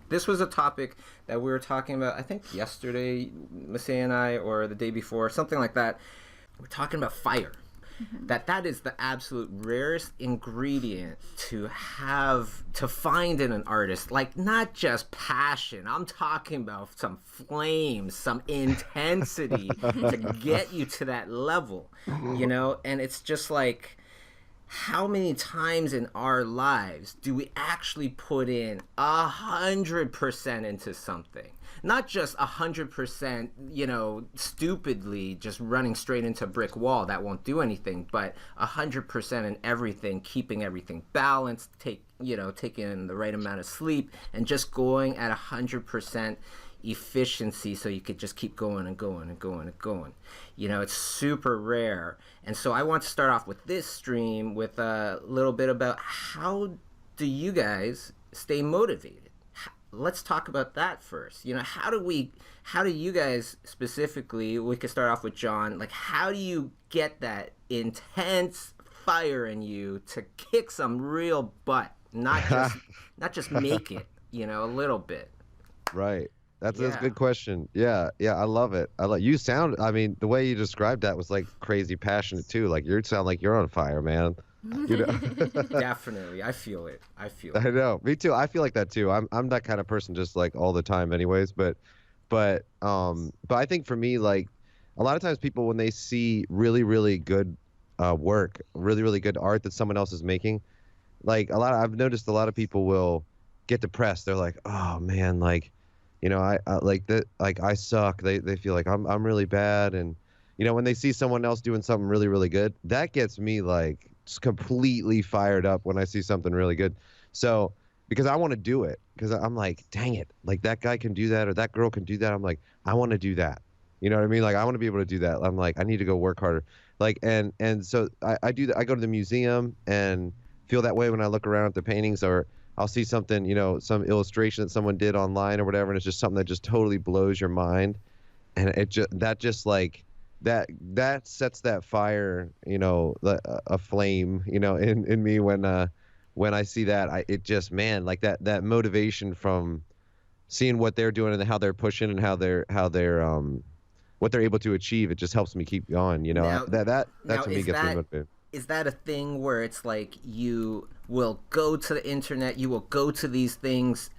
This was a topic that we were talking about, I think yesterday, Masay and I, or the day before, something like that. We're talking about fire. That is the absolute rarest ingredient to find in an artist. Like, not just passion. I'm talking about some flames, some intensity to get you to that level, and it's just like, how many times in our lives do we actually put in 100% into something? Not just 100%, stupidly just running straight into a brick wall that won't do anything, but 100% in everything, keeping everything balanced, taking the right amount of sleep, and just going at 100% efficiency so you could just keep going and going and going and going. It's super rare. And so I want to start off with this stream with a little bit about, how do you guys stay motivated? Let's talk about that first. How do you guys specifically, we could start off with John, like, how do you get that intense fire in you to kick some real butt, not just make it, a little bit? Right. That's a good question. Yeah, I love it. You sound, I mean, the way you described that was like crazy passionate too. Like, you sound like you're on fire, man. Definitely. I feel it. I know. Me too. I feel like that too. I'm that kind of person, just like all the time anyways, but I think for me, like, a lot of times people, when they see really, really good work, really, really good art that someone else is making, like, I've noticed a lot of people will get depressed. They're like, oh man, like, I like that, like, I suck. They feel like I'm really bad. And, when they see someone else doing something really, really good, that gets me like just completely fired up when I see something really good. So, because I want to do it, because I'm like, dang it, like, that guy can do that, or that girl can do that. I'm like, I want to do that. You know what I mean? Like, I want to be able to do that. I'm like, I need to go work harder. Like, and so I do that. I go to the museum and feel that way when I look around at the paintings, or I'll see something, some illustration that someone did online or whatever, and it's just something that just totally blows your mind. And that sets that fire, a flame, in me when I see that. It just, man, like, that motivation from seeing what they're doing and how they're pushing and how they're what they're able to achieve, it just helps me keep going. Now, that now to me gets me motivated. Is that a thing where it's like, you will go to the internet, you will go to these things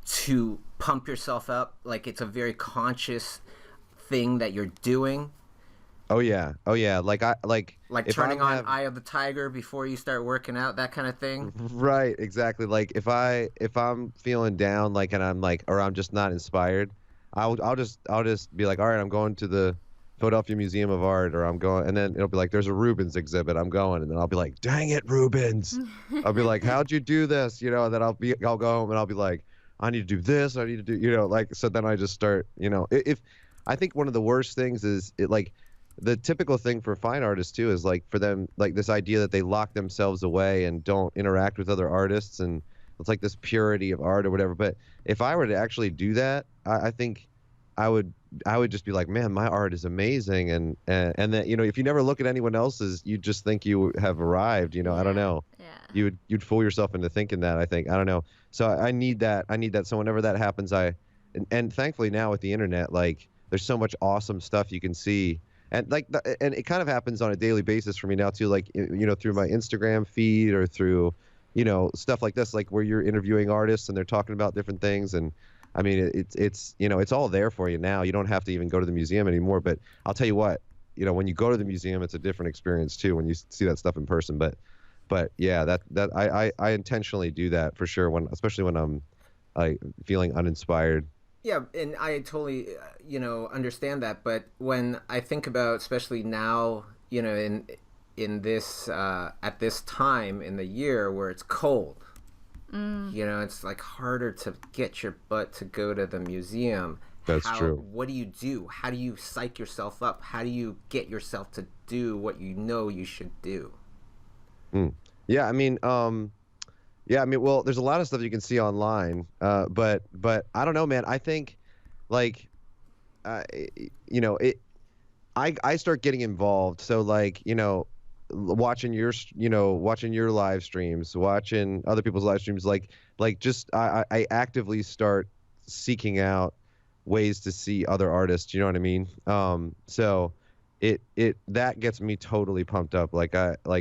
to pump yourself up? Like, it's a very conscious thing that you're doing? Oh yeah. Like, Like turning on Eye of the Tiger before you start working out, that kind of thing? Right, exactly. Like, if I'm feeling down, like, and I'm like, or I'm just not inspired, I'll just be like, all right, I'm going to the Philadelphia Museum of Art, or I'm going, and then it'll be like, there's a Rubens exhibit, I'm going, and then I'll be like, dang it, Rubens. I'll be like, how'd you do this? And then I'll go home and I'll be like, I need to do this, I need to do, like, so then I just start, if I think one of the worst things is, like, the typical thing for fine artists too is, like, for them, like, this idea that they lock themselves away and don't interact with other artists, and it's like this purity of art or whatever. But if I were to actually do that, I think I would just be like, man, my art is amazing, and that, if you never look at anyone else's, you just think you have arrived. I don't know. Yeah. You'd fool yourself into thinking that. I think, I don't know. So I need that. So whenever that happens, and thankfully now with the internet, like, there's so much awesome stuff you can see, and like, and it kind of happens on a daily basis for me now too. Like, through my Instagram feed, or through, stuff like this, like, where you're interviewing artists and they're talking about different things. And I mean, it's all there for you now. You don't have to even go to the museum anymore. But I'll tell you what, when you go to the museum, it's a different experience too when you see that stuff in person. But yeah, that I intentionally do that for sure, especially when I'm like feeling uninspired. Yeah, and I totally, understand that. But when I think about, especially now, in this at this time in the year where it's cold, it's like harder to get your butt to go to the museum. That's true. What do you do? How do you psych yourself up? How do you get yourself to do what you should do? Yeah, I mean, well, there's a lot of stuff you can see online, but I don't know, man. I think, like, I start getting involved. So, like, watching watching your live streams, watching other people's live streams, like just I actively start seeking out ways to see other artists, you know what I mean? So it that gets me totally pumped up. Like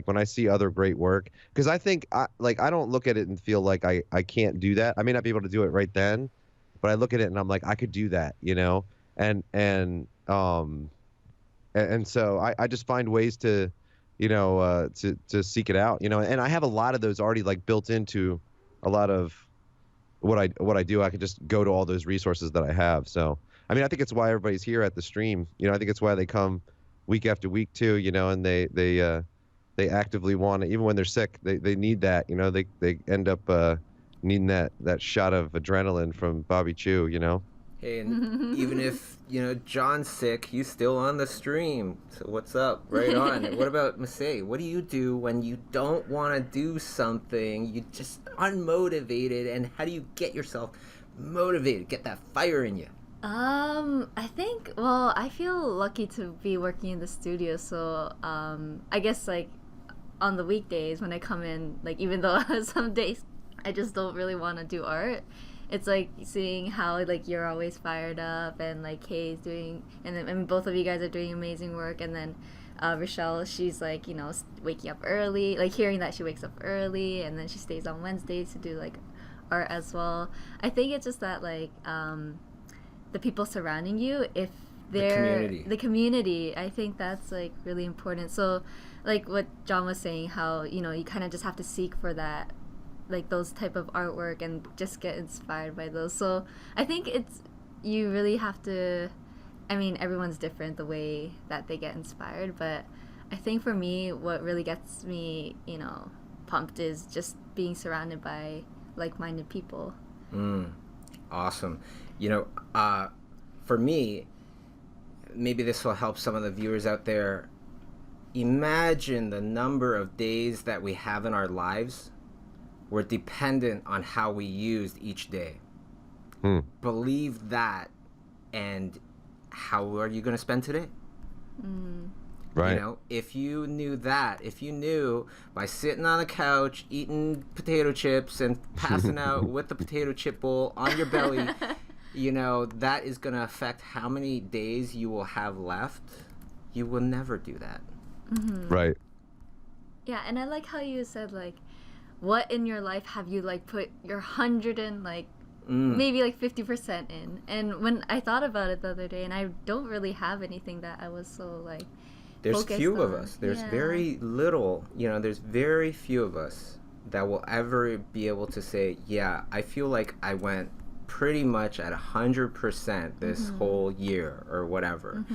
when I see other great work, because I think I don't look at it and feel like I can't do that. I may not be able to do it right then, but I look at it and I'm like, I could do that, you know? And so I just find ways to, to seek it out, and I have a lot of those already like built into a lot of what I do. I can just go to all those resources that I have. So, I mean, I think it's why everybody's here at the stream. I think it's why they come week after week too, and they actively want to, even when they're sick, they need that, they end up needing that shot of adrenaline from Bobby Chiu, Hey, and even if, John's sick, he's still on the stream. So what's up? Right on. And what about Masae? What do you do when you don't want to do something? You just unmotivated, and how do you get yourself motivated? Get that fire in you? I think, well, I feel lucky to be working in the studio, so, I guess, like, on the weekdays when I come in, like, even though some days I just don't really want to do art, it's like seeing how like you're always fired up, and like Kay's doing, and then I mean both of you guys are doing amazing work, and then Rochelle, she's like waking up early, like hearing that she wakes up early, and then she stays on Wednesdays to do like art as well. I think it's just that like the people surrounding you, if they're the community, I think that's like really important. So like what John was saying, how you kind of just have to seek for that, like those type of artwork, and just get inspired by those. So I think you really have to, I mean everyone's different the way that they get inspired, but I think for me what really gets me pumped is just being surrounded by like-minded people. Awesome. For me, maybe this will help some of the viewers out there. Imagine the number of days that we have in our lives we're dependent on how we used each day. Believe that, and how are you going to spend today? Right. If you knew that, if you knew by sitting on the couch eating potato chips and passing out with the potato chip bowl on your belly, that is going to affect how many days you will have left, you will never do that. Right. Yeah, and I like how you said like, what in your life have you like put your 100 and like maybe like 50% in? And when I thought about it the other day, and I don't really have anything that I was so like there's few on. of us. There's very little, there's very few of us that will ever be able to say, yeah, I feel like I went pretty much at 100% this whole year or whatever.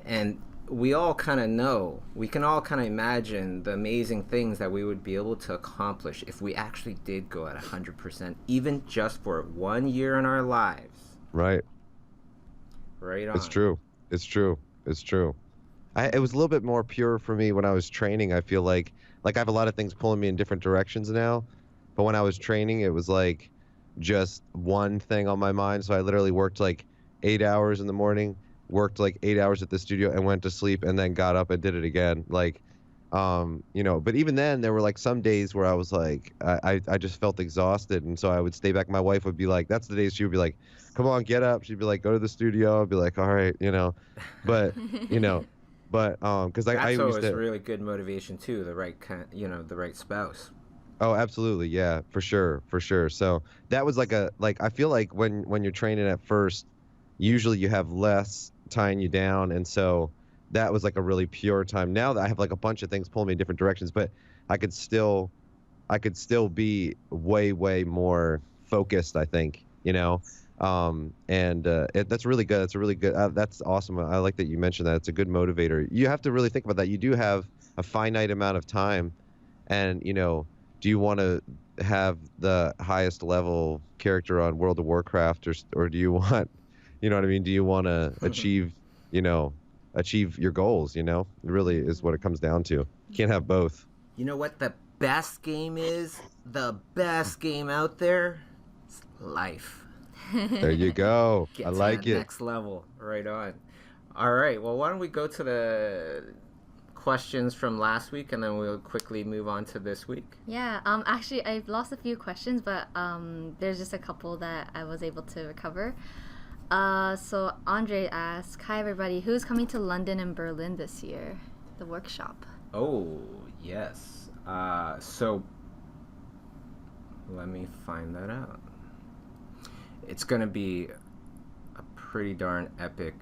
And we all kind of know, we can all kind of imagine the amazing things that we would be able to accomplish if we actually did go at 100%, even just for 1 year in our lives. Right. Right on. It's true. It's true. It's true. It was a little bit more pure for me when I was training. I feel like I have a lot of things pulling me in different directions now, but when I was training, it was like just one thing on my mind. So I literally worked like 8 hours in the morning, worked like 8 hours at the studio, and went to sleep, and then got up and did it again. But even then there were like some days where I was like, I just felt exhausted. And so I would stay back. My wife would be like, that's the days she would be like, come on, get up. She'd be like, go to the studio. I'd be like, all right, but, cause that's I used to really good motivation too. The right kind, the right spouse. Oh, absolutely. Yeah, for sure. For sure. So that was I feel like when you're training at first, usually you have less tying you down, and so that was like a really pure time. Now that I have like a bunch of things pulling me in different directions, but I could still be way more focused, I think, that's really good. That's a really good, that's awesome. I like that you mentioned that. It's a good motivator. You have to really think about that. You do have a finite amount of time, and, do you want to have the highest level character on World of Warcraft, or do you want, you know what I mean? Do you want to achieve your goals, It really is what it comes down to. You can't have both. You know what the best game is? The best game out there? It's life. There you go. I like it. Next level. Right on. All right. Well, why don't we go to the questions from last week, and then we'll quickly move on to this week. Yeah, actually, I've lost a few questions, but there's just a couple that I was able to recover. So Andre asked, "Hi everybody, who's coming to London and Berlin this year? The workshop." Oh, yes. So let me find that out. It's going to be a pretty darn epic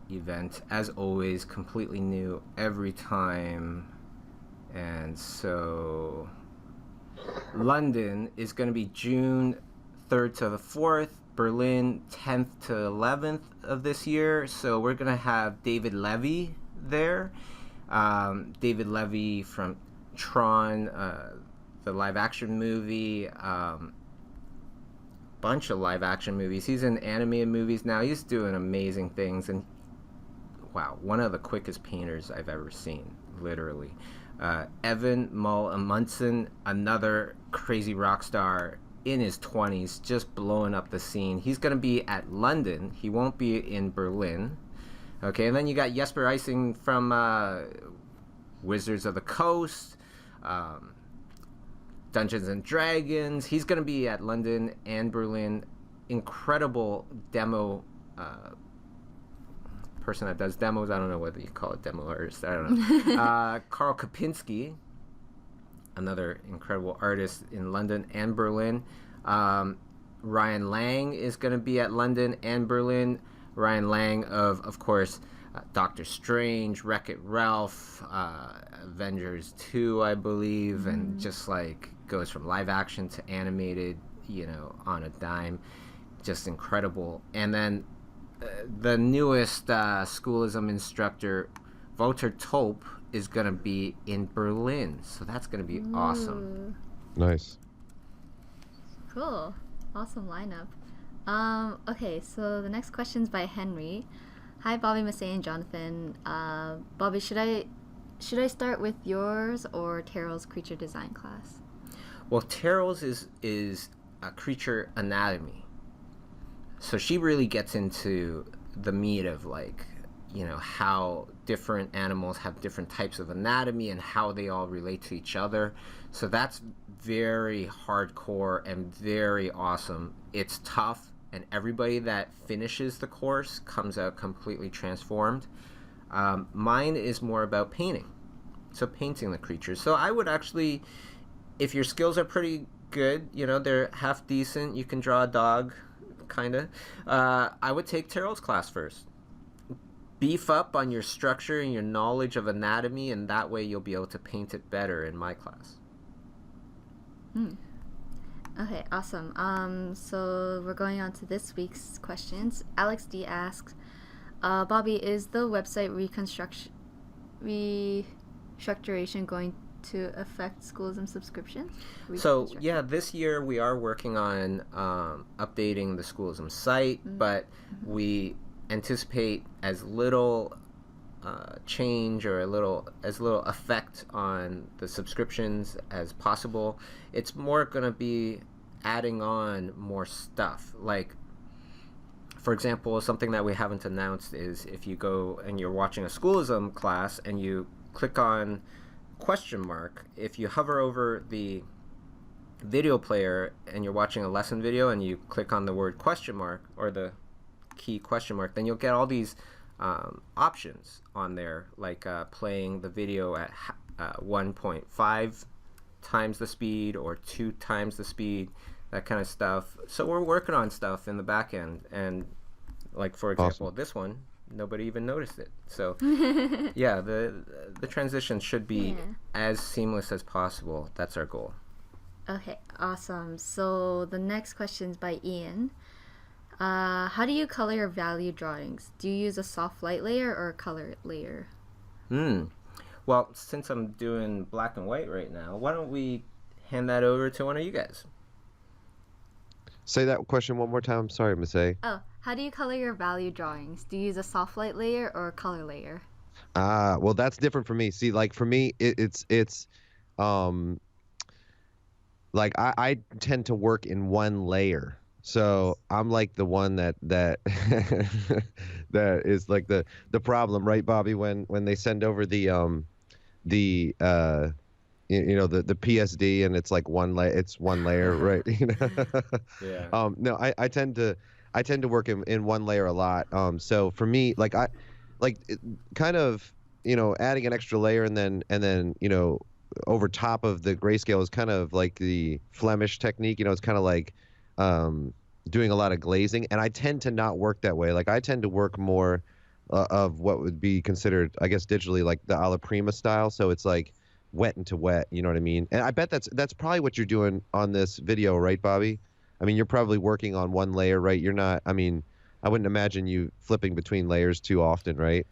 event. As always, completely new every time. And so London is going to be June 3rd to the 4th. Berlin 10th to 11th of this year. So we're going to have David Levy there. David Levy from Tron, the live action movie, bunch of live action movies. He's in animated movies now. He's doing amazing things, and wow, one of the quickest painters I've ever seen, literally. Evan Mull Amundsen, another crazy rock star in his 20s, just blowing up the scene. He's going to be at London. He won't be in Berlin. Okay, and then you got Jesper Eising from Wizards of the Coast, Dungeons and Dragons. He's going to be at London and Berlin. Incredible demo person that does demos. I don't know whether you call it demo artist. I don't know. Karl Kopinski, another incredible artist in London and Berlin. Ryan Lang is going to be at London and Berlin. Ryan Lang of course, Doctor Strange, Wreck-It Ralph, Avengers 2, I believe, and just like goes from live action to animated, on a dime. Just incredible. And then the newest schoolism instructor, Wouter Tolp, is going to be in Berlin. So that's going to be awesome. Nice. Cool. Awesome lineup. Okay, so the next question's by Henry. Hi, Bobby, Massey, and Jonathan. Bobby, should I start with yours or Terrell's creature design class? Well, Terrell's is a creature anatomy. So she really gets into the meat of how different animals have different types of anatomy and how they all relate to each other. So that's very hardcore and very awesome. It's tough, and everybody that finishes the course comes out completely transformed. Mine is more about painting. So painting the creatures. So I would actually, if your skills are pretty good, they're half decent, you can draw a dog, kind of, I would take Terrell's class first. Beef up on your structure and your knowledge of anatomy, and that way you'll be able to paint it better in my class. Okay, awesome. So we're going on to this week's questions. Alex D asks, Bobby, is the website restructuration going to affect Schoolism subscriptions? So yeah, this year we are working on updating the Schoolism site, but we anticipate as little change or as little effect on the subscriptions as possible. It's more going to be adding on more stuff. Like, for example, something that we haven't announced is if you go and you're watching a Schoolism class and you click on question mark, if you hover over the video player and you're watching a lesson video and you click on the word question mark or the key question mark, then you'll get all these options on there, like playing the video at 1.5 times the speed or 2 times the speed, that kind of stuff. So we're working on stuff in the back end, and like, for example, Awesome. this one, nobody even noticed it. So yeah, the transition should be as seamless as possible. That's our goal. Okay, awesome. So the next question is by Ian. How do you color your value drawings? Do you use a soft light layer or a color layer? Well, since I'm doing black and white right now, why don't we hand that over to one of you guys? Say that question one more time. I'm sorry, Miss A. Oh, how do you color your value drawings? Do you use a soft light layer or a color layer? Well, that's different for me. See, like for me, it's like I tend to work in one layer. So I'm like the one that that is like the problem, right, Bobby? When they send over the the the PSD, and it's like it's one layer, right? Yeah. No, I tend to work in one layer a lot. So for me, kind of, adding an extra layer and then over top of the grayscale is kind of like the Flemish technique. It's kind of like doing a lot of glazing, and I tend to not work that way. Like I tend to work more of what would be considered, I guess, digitally, like the alla prima style. So it's like wet into wet, you know what I mean? And I bet that's probably what you're doing on this video, right, Bobby? I mean, you're probably working on one layer, right? You're not, I mean, I wouldn't imagine you flipping between layers too often, right?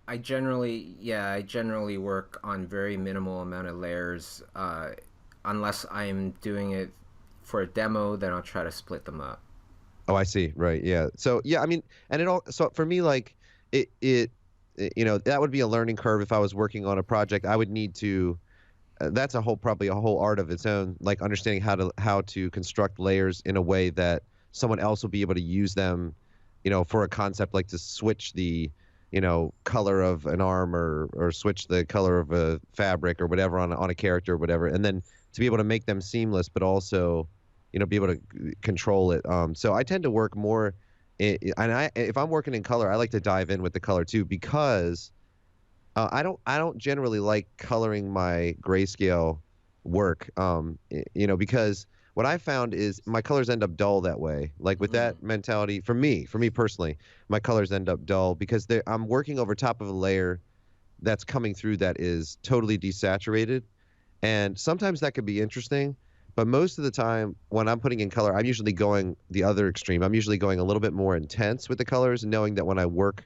I generally work on very minimal amount of layers, unless I'm doing it for a demo, then I'll try to split them up. Oh, I see. Right. Yeah. So yeah, I mean, and so for me, like that would be a learning curve if I was working on a project. I would need to, that's probably a whole art of its own, like understanding how to construct layers in a way that someone else will be able to use them, for a concept like to switch the, color of an arm or switch the color of a fabric or whatever on a character or whatever, and then to be able to make them seamless, but also, be able to control it. So I tend to work more, if I'm working in color, I like to dive in with the color too, because I don't generally like coloring my grayscale work, because what I found is my colors end up dull that way. Like with that mentality, for me personally, my colors end up dull because I'm working over top of a layer that's coming through that is totally desaturated, and sometimes that could be interesting. But most of the time when I'm putting in color, I'm usually going the other extreme. I'm usually going a little bit more intense with the colors, knowing that when I work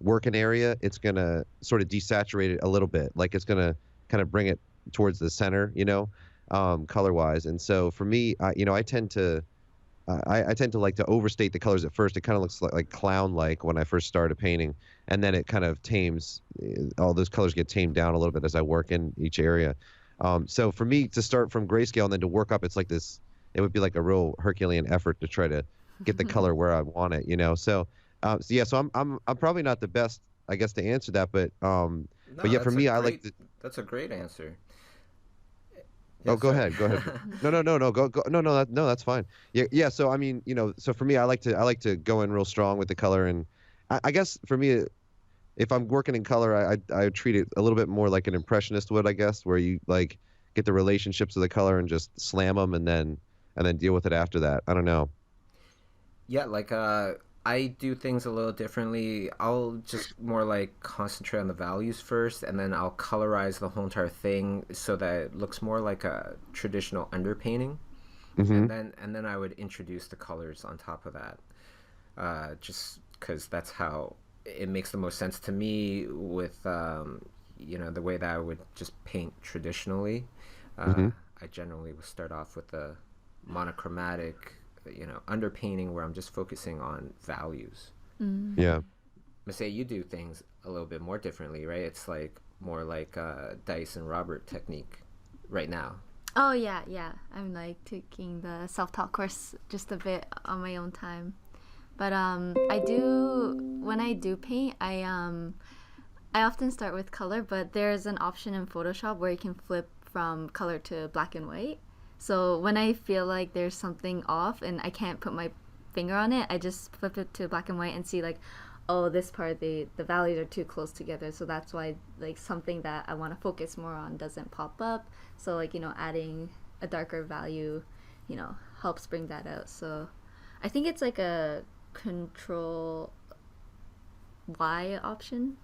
an area, it's going to sort of desaturate it a little bit. Like it's going to kind of bring it towards the center, color-wise. And so for me, I tend to like to overstate the colors at first. It kind of looks like clown-like when I first started painting, and then it kind of tames. All those colors get tamed down a little bit as I work in each area. So for me to start from grayscale and then to work up, it's like this. It would be like a real Herculean effort to try to get the color where I want it, So, yeah. So I'm probably not the best, I guess, to answer that, but No, yeah, for me, I like to. That's a great answer. Oh, Yeah, go sorry. ahead. Go ahead. No. Go. No, that's fine. Yeah, yeah. So I mean, so for me, I like to go in real strong with the color, and I guess for me, if I'm working in color, I treat it a little bit more like an impressionist would, I guess, where you like get the relationships of the color and just slam them, and then deal with it after that. I don't know. Yeah, like I do things a little differently. I'll just more like concentrate on the values first, and then I'll colorize the whole entire thing so that it looks more like a traditional underpainting. Hmm. And then I would introduce the colors on top of that, just because that's how it makes the most sense to me with the way that I would just paint traditionally. Hmm. I generally would start off with a monochromatic, underpainting where I'm just focusing on values. Yeah. Say you do things a little bit more differently, right? It's like more like Dice and Robert technique right now. Oh yeah, yeah. I'm like taking the self-taught course just a bit on my own time. But when I do paint, I often start with color, but there's an option in Photoshop where you can flip from color to black and white. So when I feel like there's something off and I can't put my finger on it, I just flip it to black and white and see like, oh, this part the values are too close together, so that's why like something that I want to focus more on doesn't pop up. So like, adding a darker value, helps bring that out. So I think it's like a Control Y option.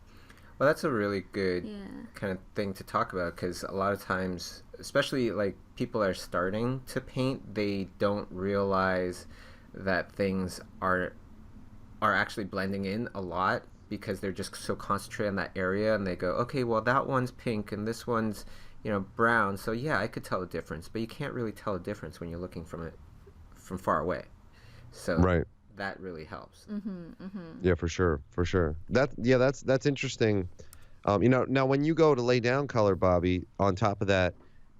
Well, that's a really good Yeah. kind of thing to talk about, because a lot of times, especially like people are starting to paint, they don't realize that things are actually blending in a lot because they're just so concentrated on that area, and they go, okay, well that one's pink and this one's brown, so yeah, I could tell the difference, but you can't really tell the difference when you're looking from it from far away. So Right. that really helps. Yeah, for sure, for sure. That's interesting. Now when you go to lay down color, Bobby, on top of that,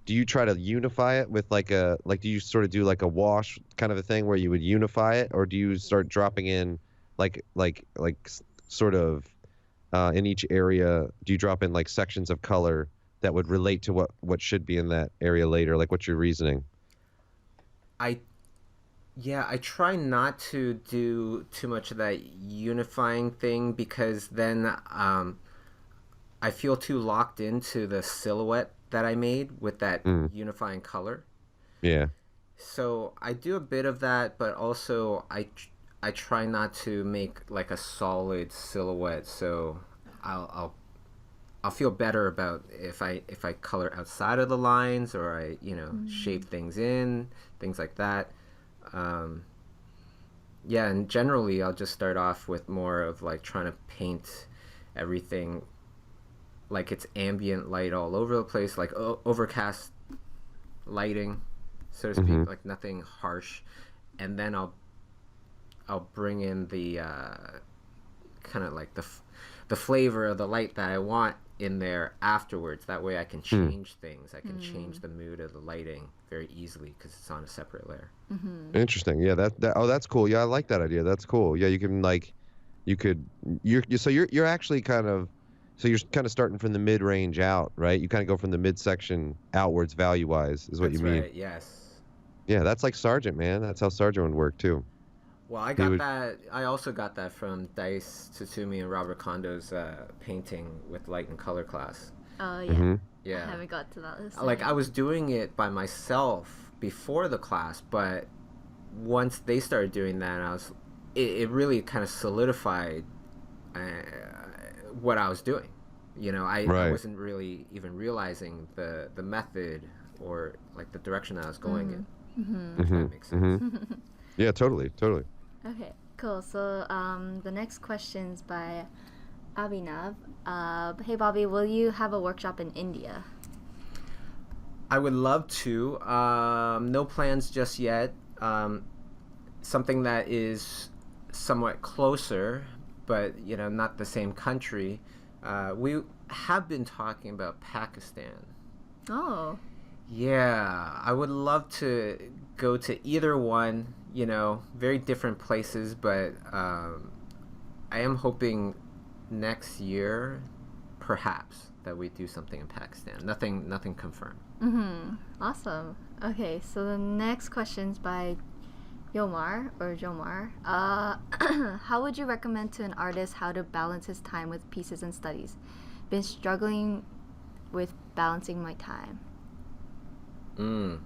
do you try to unify it with do you sort of do like a wash kind of a thing where you would unify it, or do you start dropping in sort of in each area? Do you drop in like sections of color that would relate to what should be in that area later? Like, what's your reasoning? I Yeah, I try not to do too much of that unifying thing because then I feel too locked into the silhouette that I made with that Mm, unifying color. yeah. So I do a bit of that, but also I try not to make like a solid silhouette. So I'll feel better about if I color outside of the lines or I shape things in, things like that. Um, yeah, and generally I'll just start off with more of like trying to paint everything like it's ambient light all over the place, like overcast lighting, so to Hmm. speak, like nothing harsh, and then I'll bring in the kind of like the flavor of the light that I want in there afterwards. That way I can Mm. change things. I can change the mood of the lighting very easily because it's on a separate layer. Interesting. Yeah, that oh, that's cool. Yeah, I like that idea. That's cool. Yeah, you can like, you could, so you're actually kind of, so you're kind of starting from the mid range out, right? You kind of go from the midsection outwards value wise, is what you That's mean. right. Yes. Yeah, that's like Sargent, man. That's how Sargent would work too. Well, I He got would. that. I also got that from Dice Tsutsumi and Robert Kondo's painting with light and color class. Oh yeah. Hmm. I Yeah. haven't got to that list. Like I was doing it by myself before the class, but once they started doing that, it really kind of solidified uh, what I was doing. I Right. wasn't really even realizing the method or like the direction that I was going in. If Hmm. that makes sense. Hmm. Yeah, totally, totally. Okay, cool. So the next question's by Abhinav. Hey Bobby, will you have a workshop in India? I would love to. No plans just yet. Something that is somewhat closer, but not the same country. We have been talking about Pakistan. Oh. Yeah, I would love to go to either one. Very different places, but I am hoping next year, perhaps, that we do something in Pakistan. Nothing confirmed. Awesome. Okay, so the next question's by Jomar. How would you recommend to an artist how to balance his time with pieces and studies? Been struggling with balancing my time. Mm.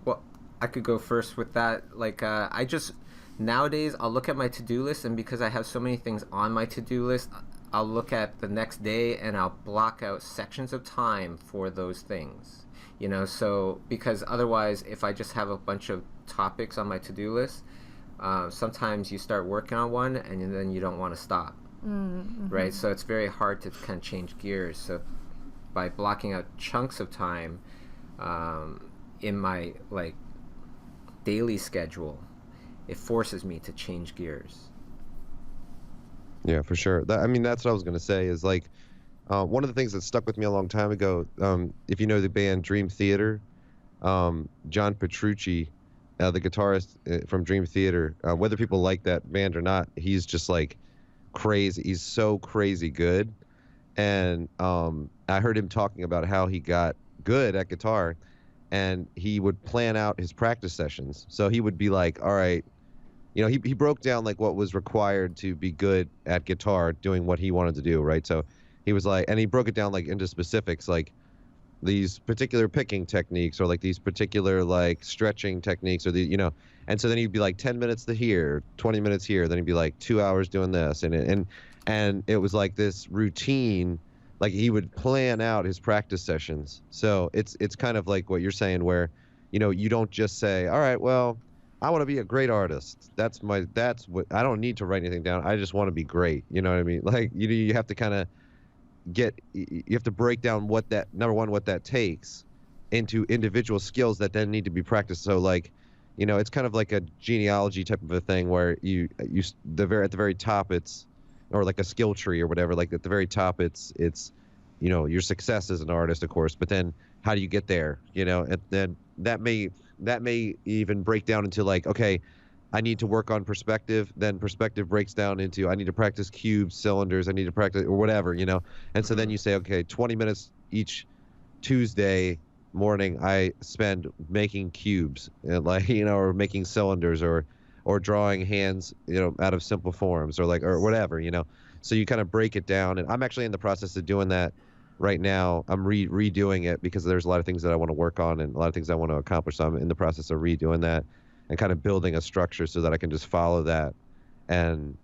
Well, I could go first with that. Like, I just nowadays I'll look at my to-do list, and because I have so many things on my to-do list, I'll look at the next day and I'll block out sections of time for those things. So because otherwise, if I just have a bunch of topics on my to-do list, sometimes you start working on one and then you don't want to stop, right? So it's very hard to kind of change gears. So by blocking out chunks of time in my like daily schedule, it forces me to change gears. Yeah, for sure. I mean, that's what I was gonna say. Is like, one of the things that stuck with me a long time ago. If you know the band Dream Theater, John Petrucci, the guitarist from Dream Theater, whether people like that band or not, he's just like crazy. He's so crazy good. And I heard him talking about how he got good at guitar, and he would plan out his practice sessions. So he would be like, all right, he broke down like what was required to be good at guitar doing what he wanted to do, right? So he was like, and he broke it down like into specifics, like these particular picking techniques or like these particular like stretching techniques or and so then he'd be like 10 minutes to here, 20 minutes here, then he'd be like 2 hours doing this, and it was like this routine. Like he would plan out his practice sessions. So it's kind of like what you're saying, where you don't just say, all right, well, I want to be a great artist. That's what I don't need to write anything down. I just want to be great. You know what I mean? Like you have to kind of you have to break down what that, number one, what that takes into individual skills that then need to be practiced. So like, it's kind of like a genealogy type of a thing where at the very top it's, or like a skill tree or whatever, like at the very top it's your success as an artist, of course, but then how do you get there? And then that may even break down into like, okay, I need to work on perspective. Then perspective breaks down into I need to practice cubes, cylinders. I need to practice or whatever, you know. And so then you say, okay, 20 minutes each Tuesday morning I spend making cubes, and like, you know, or making cylinders, or drawing hands, you know, out of simple forms, or like, or whatever, you know. So you kind of break it down, and I'm actually in the process of doing that right now. I'm redoing it because there's a lot of things that I want to work on and a lot of things I want to accomplish. So I'm in the process of redoing that and kind of building a structure so that I can just follow that and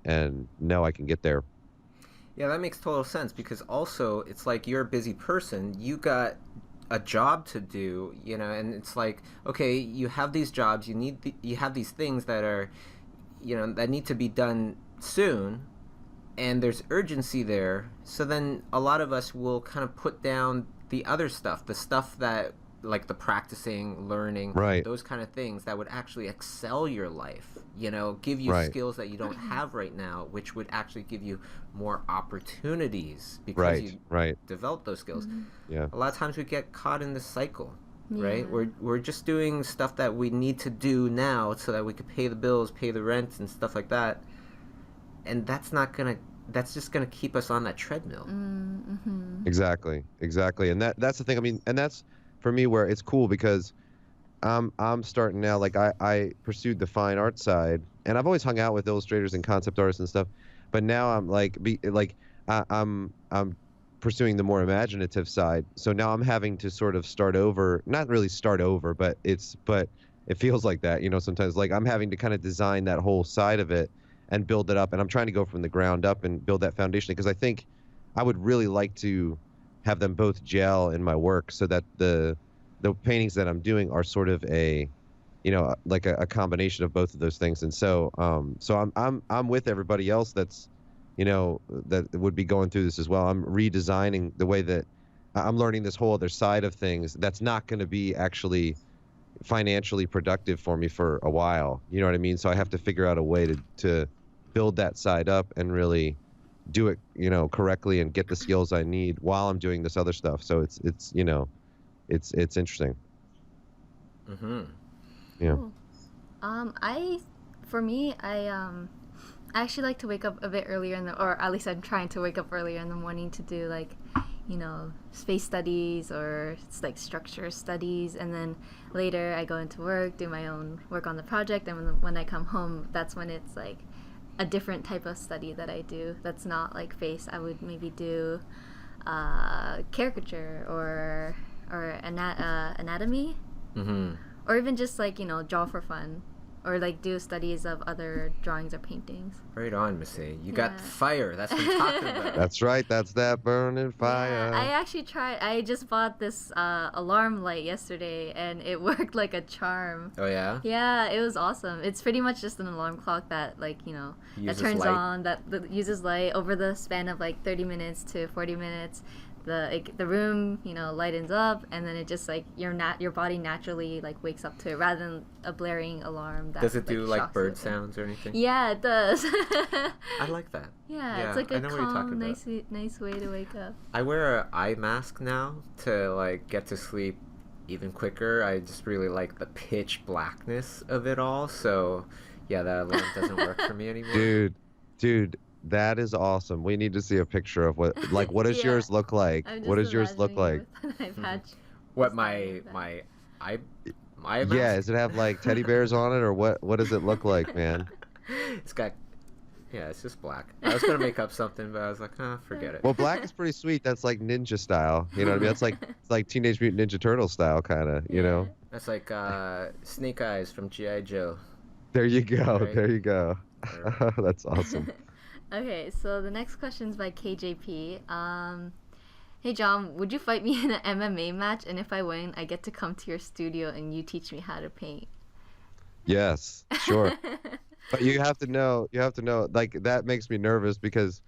know I can get there. Yeah, that makes total sense, because also it's like you're a busy person. You got a job to do, you know, and it's like, okay, you have these jobs, you have these things that are, you know, that need to be done soon, and there's urgency there. So then a lot of us will kind of put down the other stuff, the stuff that, like the practicing, learning, Right. those kind of things that would actually excel your life, you know, give you Right. skills that you don't have right now, which would actually give you more opportunities because Right. you Right. develop those skills. Yeah. A lot of times we get caught in this cycle, right? Yeah. We're just doing stuff that we need to do now so that we could pay the bills, pay the rent, and stuff like that. And that's just gonna keep us on that treadmill. Exactly. And that's the thing. I mean, and that's for me where it's cool because I'm starting now. Like I pursued the fine art side, and I've always hung out with illustrators and concept artists and stuff. But now I'm I'm pursuing the more imaginative side. So now I'm having to sort of start over. Not really start over, but it feels like that. You know, sometimes like I'm having to kind of design that whole side of it and build it up. And I'm trying to go from the ground up and build that foundation because I think I would really like to have them both gel in my work so that the paintings that I'm doing are sort of a, you know, like a combination of both of those things. And so I'm with everybody else that's, you know, that would be going through this as well. I'm redesigning the way that I'm learning this whole other side of things that's not going to be actually financially productive for me for a while. You know what I mean? So I have to figure out a way to build that side up and really do it, you know, correctly and get the skills I need while I'm doing this other stuff. So it's you know, it's interesting. Yeah. Cool. For me, I actually like to wake up a bit earlier or at least I'm trying to wake up earlier in the morning to do like, you know, space studies or like structure studies, and then later I go into work, do my own work on the project, and when I come home, that's when it's like a different type of study that I do. That's not like face. I would maybe do caricature or anatomy, or even just like, you know, draw for fun, or like do studies of other drawings or paintings. Right on, Miss A. You got Yeah. fire. That's what I'm talking about. That's right. That's that burning fire. Yeah, I actually tried. I just bought this alarm light yesterday, and it worked like a charm. Oh yeah? Yeah, it was awesome. It's pretty much just an alarm clock that, like, you know, Uses that turns light. on, that uses light over the span of like 30 minutes to 40 minutes. The room, you know, lightens up, and then it just like your body naturally like wakes up to it rather than a blaring alarm. That, Does it do like shocks bird you. sounds or anything? Yeah, it does. I like that. Yeah, it's like I a know what you're talking calm, about. nice way to wake up. I wear an eye mask now to like get to sleep even quicker. I just really like the pitch blackness of it all. So yeah, that alarm doesn't work for me anymore. Dude, that is awesome. We need to see a picture of what does Yeah. yours look like? I'm What just does yours look like? imagining it with an eye patch. What Just my like that. my eye mask? Yeah, does it have like teddy bears on it, or what does it look like, man? It's got, yeah, it's just black. I was gonna make up something, but I was like, forget it. Well, black is pretty sweet. That's like ninja style. You know what I mean? That's like it's like Teenage Mutant Ninja Turtle style kind of, you know. That's like Snake Eyes from G.I. Joe. There you go. Right. There you go. Right. That's awesome. Okay, so the next question is by KJP. Hey John, would you fight me in an MMA match? And if I win, I get to come to your studio and you teach me how to paint. Yes, sure. But you have to know, like that makes me nervous because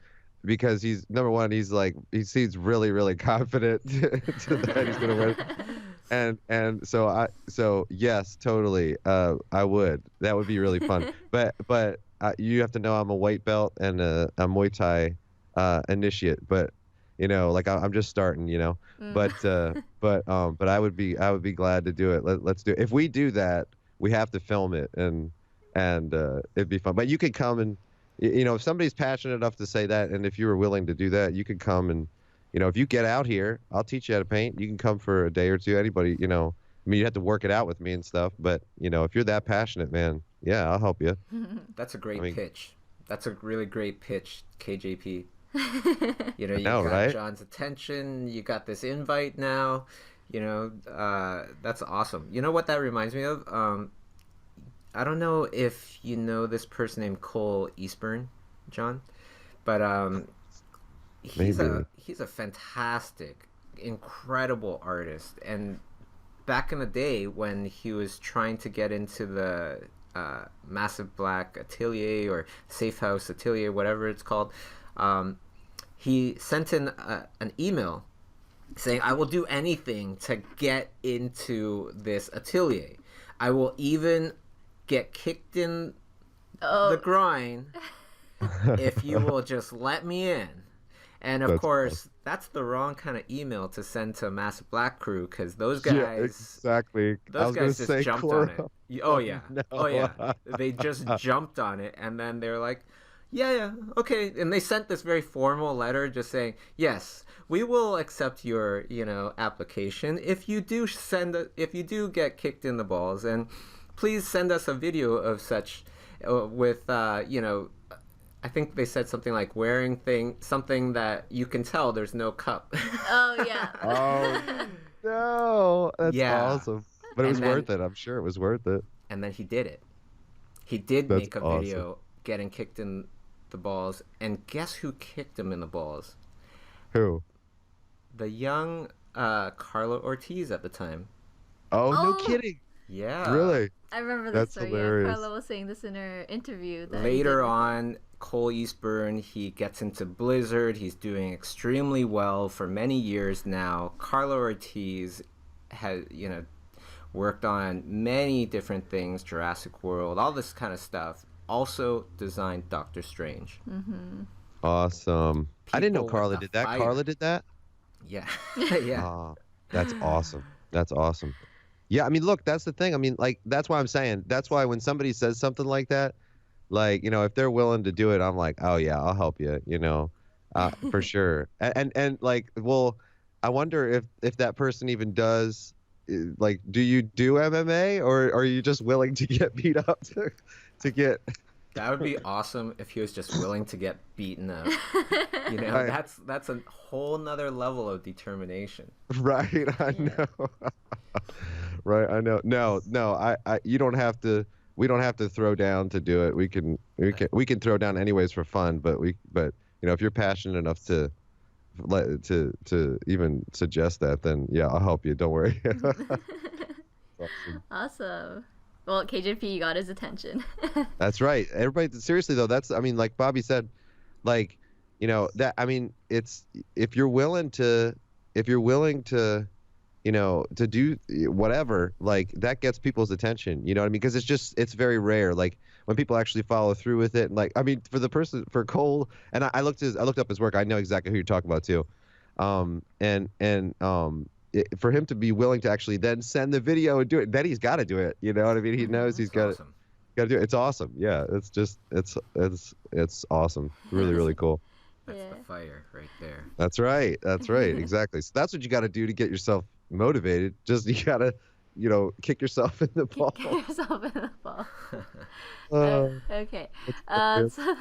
he's number one, he's like he seems really, really confident that he's gonna win. And so yes, totally. I would. That would be really fun. But you have to know I'm a white belt and a Muay Thai initiate. But you know, like I'm just starting, you know. But I would be glad to do it. Let's do it. If we do that, we have to film it and and it'd be fun. But you could come and if somebody's passionate enough to say that, and if you were willing to do that, you could come and if you get out here, I'll teach you how to paint. You can come for a day or two. Anybody, I mean, you have to work it out with me and stuff, but if you're that passionate, man, yeah, I'll help you. That's a great pitch. That's a really great pitch, KJP. You know, got right? John's attention. You got this invite now. That's awesome. You know what that reminds me of? I don't know if you know this person named Cole Eastburn, John, but he's a fantastic, incredible artist. And back in the day when he was trying to get into the Massive Black Atelier or Safe House Atelier, whatever it's called, he sent in an email saying, I will do anything to get into this atelier. I will even get kicked in the groin if you will just let me in. And of course, that's the wrong kind of email to send to Massive Black Crew, because those guys, exactly. Those guys just jumped on it. Oh yeah, no. Oh yeah. They just jumped on it, and then they're like, yeah, okay. And they sent this very formal letter just saying, yes, we will accept your, application if you do get kicked in the balls, and please send us a video of such with, I think they said something like wearing something that you can tell there's no cup. Oh yeah. Oh no, that's awesome. But it was worth it. I'm sure it was worth it. And then he did it. He did make a video getting kicked in the balls, and guess who kicked him in the balls? Who? The young Carlo Ortiz at the time. Oh, no kidding. Yeah. Really? I remember That's this story. hilarious. Yeah, Carla was saying this in her interview. That Later on, Cole Eastburn, he gets into Blizzard. He's doing extremely well for many years now. Carlo Ortiz has, worked on many different things, Jurassic World, all this kind of stuff. Also designed Doctor Strange. Mm-hmm. Awesome. I didn't know Carla did that. Fire. Carla did that? Yeah. Yeah. Oh, that's awesome. That's awesome. Yeah, I mean, look, that's the thing. I mean, like, that's why I'm saying. That's why when somebody says something like that, like, if they're willing to do it, I'm like, oh yeah, I'll help you, for sure. And like, well, I wonder if that person even does, like, do you do MMA, or are you just willing to get beat up to get? That would be awesome if he was just willing to get beaten up. That's a whole nother level of determination. Right, I know. Right, I know. No, I you don't have to. We don't have to throw down to do it. We can throw down anyways for fun. But if you're passionate enough to even suggest that, then yeah, I'll help you. Don't worry. Awesome. Well, KJP, you got his attention. That's right. Everybody, seriously though, I mean, like Bobby said, like, that, I mean, it's, if you're willing to, to do whatever, like, that gets people's attention, you know what I mean? Because it's very rare, like, when people actually follow through with it. And, like, I mean, for Cole, and I looked up his work. I know exactly who you're talking about too. For him to be willing to actually then send the video and do it, then he's got to do it. You know what I mean? He knows he's got to do it. It's awesome. Yeah, it's awesome. Really, really cool. That's the fire right there. That's right. Exactly. So that's what you got to do to get yourself motivated. Just you got to, kick yourself in the ball. Kick yourself in the ball. Okay. So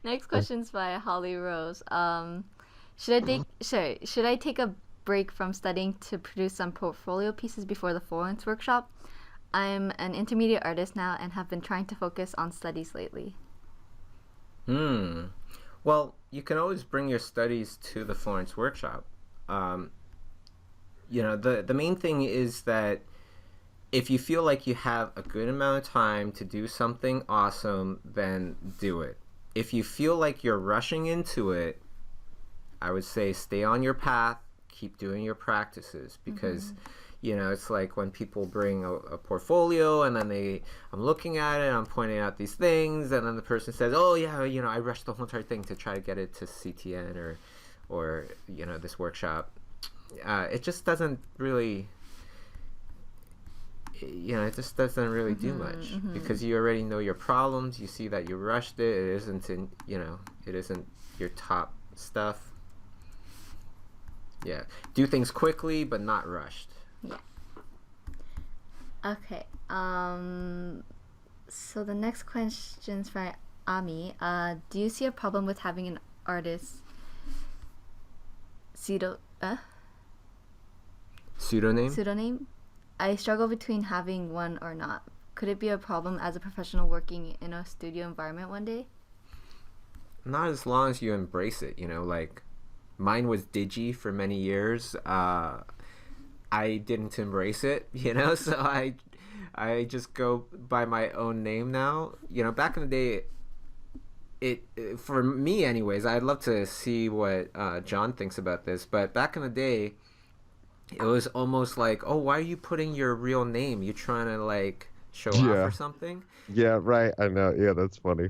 next question's by Holly Rose. Should I take a break from studying to produce some portfolio pieces before the Florence workshop? I'm an intermediate artist now and have been trying to focus on studies lately. Well, you can always bring your studies to the Florence workshop. The main thing is that if you feel like you have a good amount of time to do something awesome, then do it. If you feel like you're rushing into it, I would say stay on your path. Keep doing your practices, because it's like when people bring a portfolio and then I'm looking at it, I'm pointing out these things, and then the person says, oh yeah, I rushed the whole entire thing to try to get it to CTN or this workshop. It just doesn't really, you know, it just doesn't really do much because you already know your problems. You see that you rushed it. It isn't in, you know, it isn't your top stuff. Yeah, do things quickly but not rushed. Yeah. Okay. So the next question's from Ami. Do you see a problem with having an artist pseudonym? I struggle between having one or not. Could it be a problem as a professional working in a studio environment one day? Not as long as you embrace it, you know, like mine was Digi for many years. I didn't embrace it, you know, so I just go by my own name now. You know, back in the day, it for me anyways, I'd love to see what John thinks about this, but back in the day, it was almost like, oh, why are you putting your real name? You trying to like show off or something? Yeah, right. I know. Yeah, that's funny.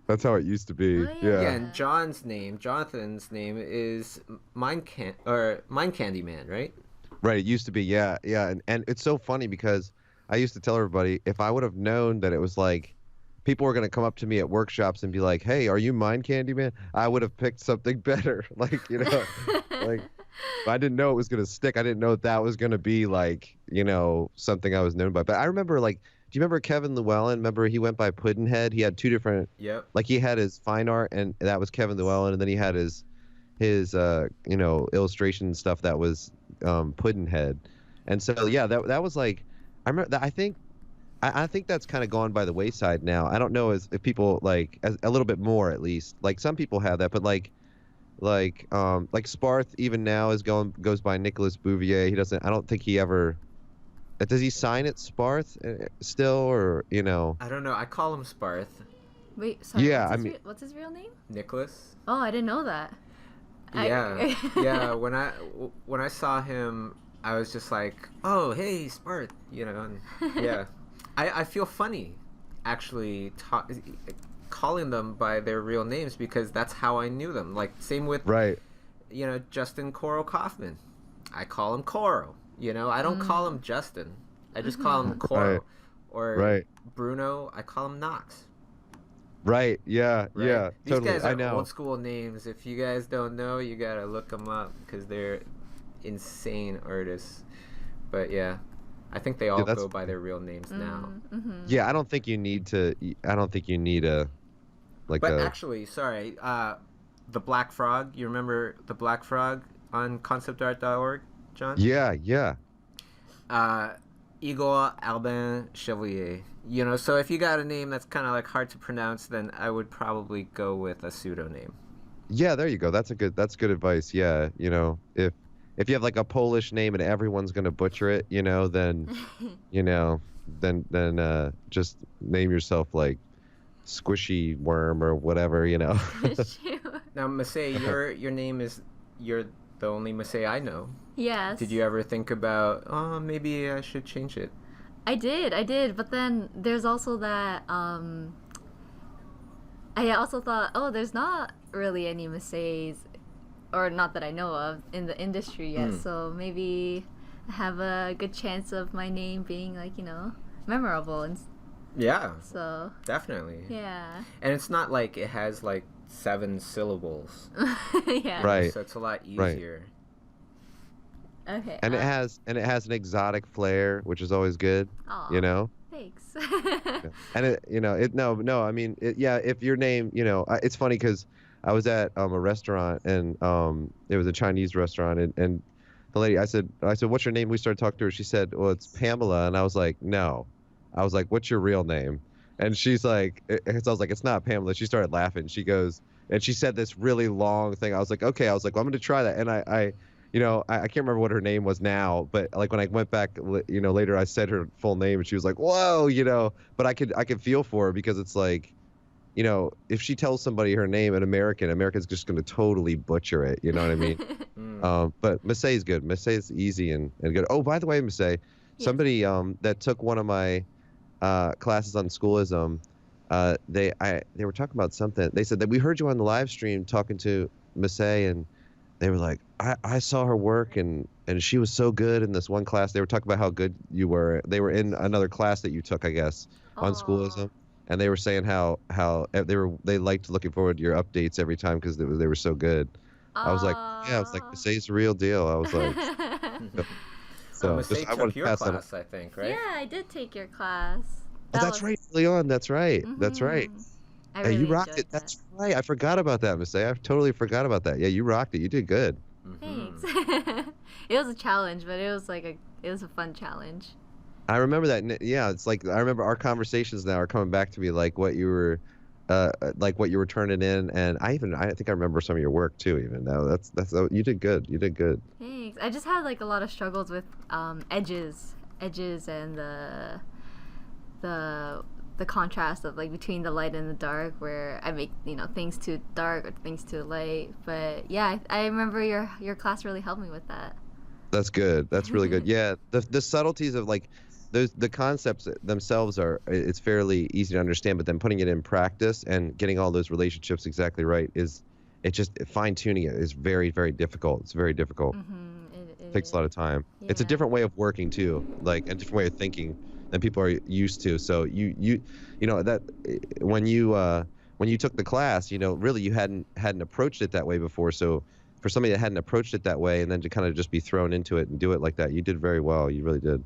That's how it used to be. Oh, yeah. Yeah, and Jonathan's name is Mind Candy Man, right? Right. It used to be. Yeah, yeah. And it's so funny because I used to tell everybody if I would have known that it was like people were going to come up to me at workshops and be like, hey, are you Mind Candy Man? I would have picked something better. Like, you know, like I didn't know it was going to stick. I didn't know that was going to be like, you know, something I was known by. But I remember like, do you remember Kevin Llewellyn? Remember he went by Puddinhead? He had two different, like he had his fine art and that was Kevin Llewellyn. And then he had his you know, illustration stuff that was Puddinhead. And so, yeah, that was like, I remember that. I think that's kind of gone by the wayside now. I don't know if people like a little bit more at least. Like some people have that, but like Sparth even now goes by Nicholas Bouvier. He doesn't. I don't think he ever. Does he sign it Sparth still, or you know? I don't know. I call him Sparth. Wait, sorry. Yeah, what's his real name? Nicholas. Oh, I didn't know that. Yeah, yeah. When I saw him, I was just like, oh, hey, Sparth, you know. And, yeah, I feel funny, actually, calling them by their real names because that's how I knew them. Like same with you know, Justin Coro Kaufman. I call him Coro. You know, I don't call him Justin. I just call him Coro. Or Bruno, I call him Knox. Right. Yeah. Right? Yeah. These totally. guys I are know. old school names. If you guys don't know, you gotta look them up because they're insane artists. But yeah, I think they all go by their real names now. Mm-hmm. Yeah, I don't think you need to. I don't think you need a like. But actually, sorry, the Black Frog. You remember the Black Frog on conceptart.org, John? Yeah. Yeah. Igor Albin Chevalier. You know, so if you got a name that's kind of like hard to pronounce, then I would probably go with a pseudonym. Yeah, there you go. That's good advice. Yeah, you know, if you have like a Polish name and everyone's gonna butcher it, you know, then you know, then just name yourself like Squishy Worm or whatever, you know. Now, Masay, your name is you're the only Masay I know. Yes. Did you ever think about, oh, maybe I should change it? I did, but then there's also that, I also thought, oh, there's not really any Masays, or not that I know of, in the industry yet, so maybe I have a good chance of my name being, like, you know, memorable. And yeah. So. Definitely. Yeah. And it's not like it has, like, 7 syllables. Yeah. Right. So it's a lot easier. Right. Okay. And it has an exotic flair, which is always good. Aw, you know. Thanks. And it, you know, no. I mean, yeah. If your name, you know, it's funny because I was at a restaurant and it was a Chinese restaurant and the lady, I said, what's your name? We started talking to her. She said, well, it's Pamela, and I was like, no. I was like, what's your real name? And she's like, I was like, it's not Pamela. She started laughing. She goes, and she said this really long thing. I was like, okay. I was like, well, I'm going to try that. And I you know, I can't remember what her name was now, but like when I went back, you know, later I said her full name and she was like, whoa, you know, but I could feel for her because it's like, you know, if she tells somebody her name in American's just going to totally butcher it. You know what I mean? But Masay is good. Masay is easy and good. Oh, by the way, Masay, somebody that took one of my classes on schoolism, they were talking about something. They said that we heard you on the live stream talking to Masay, and they were like, I saw her work and she was so good in this one class. They were talking about how good you were. They were in another class that you took, I guess, on Oh. schoolism, and they were saying how they liked looking forward to your updates every time because they were so good. I was like, yeah, I was like, Oh. this is the real deal. I was like, so, So so just Masay I wanted took to your pass that on. class, I think, right? Yeah, I did take your class. Oh, That that's was. right, Leon. That's right. That's right. Mhm. I Hey, you really rocked enjoyed it. that. That's right. I forgot about that, Miss A. I totally forgot about that. Yeah, you rocked it. You did good. Thanks. Mm-hmm. It was a challenge, but it was a fun challenge. I remember that. Yeah, it's like I remember our conversations now are coming back to me, like what you were turning in, and I think I remember some of your work too. Even now, that's you did good. You did good. Thanks. I just had like a lot of struggles with edges, and the the contrast of like between the light and the dark, where I make things too dark or things too light. But yeah, I remember your class really helped me with that. That's good. That's really good. Yeah, the subtleties of like those the concepts themselves are it's fairly easy to understand, but then putting it in practice and getting all those relationships exactly right is it just fine tuning it is very very difficult. It's very difficult. It Takes a lot is. of time. It's a Yeah. different way of working too, like a different way of thinking than people are used to. So you know that when you took the class, really you hadn't approached it that way before. So for somebody that hadn't approached it that way and then to kind of just be thrown into it and do it like that, you did very well. You really did.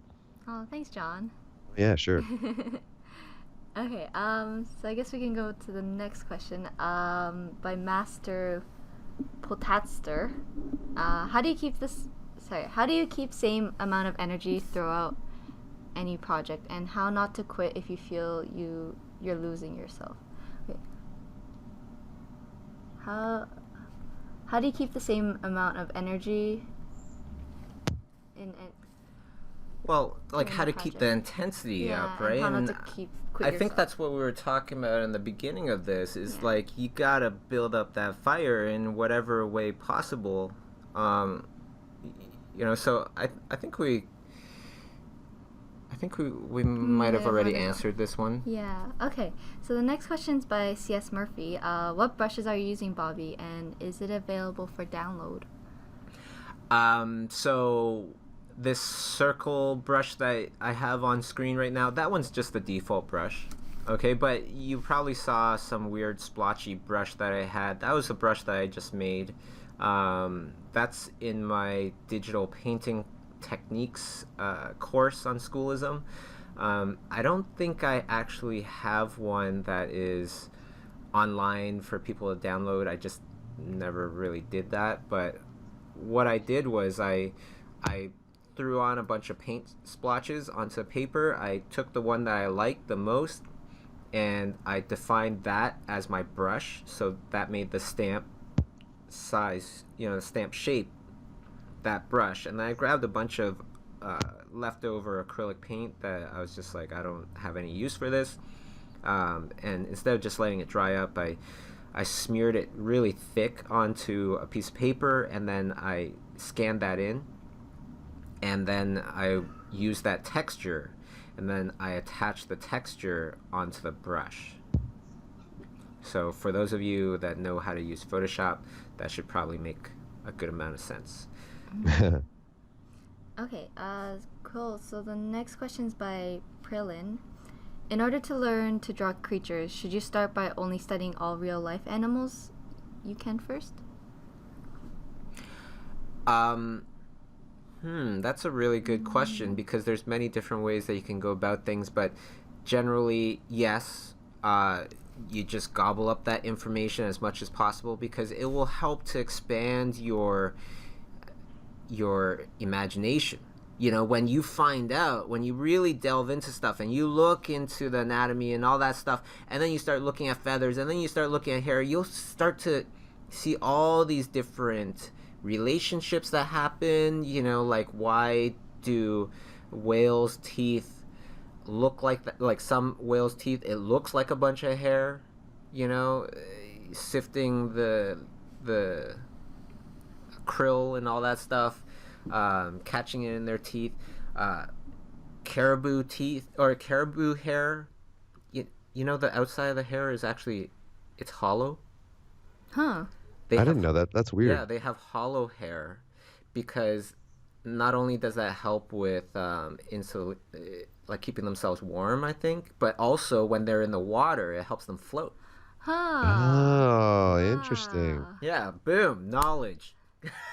Oh, thanks, John. Yeah, sure. Okay, so I guess we can go to the next question. By Master Potatster. How do you keep this? Sorry, how do you keep same amount of energy throughout any project, and how not to quit if you feel you're losing yourself? Okay. How how do you keep the same amount of energy in Well, like during how the to keep the project? intensity Yeah, up, and right? how not And to quit I think yourself. that's what we were talking about in the beginning of this is Yeah. like you gotta build up that fire in whatever way possible. Um, so I think we might have I've already already answered this one. Yeah. Okay. So the next question's by C.S. Murphy. What brushes are you using, Bobby, and is it available for download? So this circle brush that I have on screen right now, that one's just the default brush. Okay, but you probably saw some weird splotchy brush that I had. That was a brush that I just made. That's in my digital painting techniques course on schoolism. I don't think I actually have one that is online for people to download. I just never really did that. But what I did was I threw on a bunch of paint splotches onto paper. I took the one that I liked the most and I defined that as my brush. So that made the stamp size, the stamp shape that brush. And then I grabbed a bunch of leftover acrylic paint that I was just like, I don't have any use for this. And instead of just letting it dry up, I smeared it really thick onto a piece of paper and then I scanned that in. And then I used that texture and then I attached the texture onto the brush. So for those of you that know how to use Photoshop, that should probably make a good amount of sense. Okay. Cool. So the next question's by Prillin. In order to learn to draw creatures, should you start by only studying all real life animals you can first? That's a really good question because there's many different ways that you can go about things, but generally, yes, you just gobble up that information as much as possible because it will help to expand your imagination. When you find out, when you really delve into stuff and you look into the anatomy and all that stuff, and then you start looking at feathers and then you start looking at hair, you'll start to see all these different relationships that happen. Like why do whales' teeth look like that? Like some whales' teeth, it looks like a bunch of hair. Sifting the krill and all that stuff, catching it in their teeth. Caribou teeth or caribou hair. The outside of the hair is actually it's hollow. Huh. They I have, didn't know that. That's weird. yeah, they have hollow hair because not only does that help with like keeping themselves warm, I think, but also when they're in the water, it helps them float. Huh. Oh, interesting. Ah. Yeah, boom, knowledge.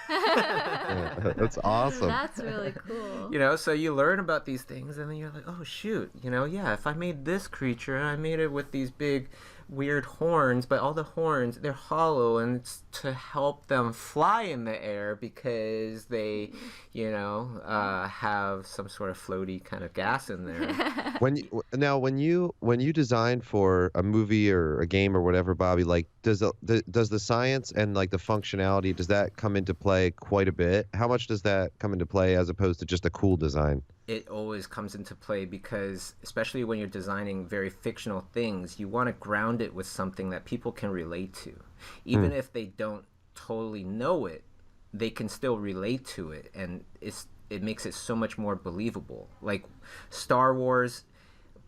That's awesome. That's really cool. You know, so you learn about these things, and then you're like, oh shoot, you know, yeah, if I made this creature, I made it with these big weird horns, but all the horns, they're hollow, and it's to help them fly in the air because they, you know, have some sort of floaty kind of gas in there. When you design for a movie or a game or whatever, Bobby, like does the science and like the functionality, does that come into play quite a bit? How much does that come into play as opposed to just a cool design? It always comes into play because, especially when you're designing very fictional things, you want to ground it with something that people can relate to. Even if they don't totally know it, they can still relate to it, and it makes it so much more believable. Like Star Wars,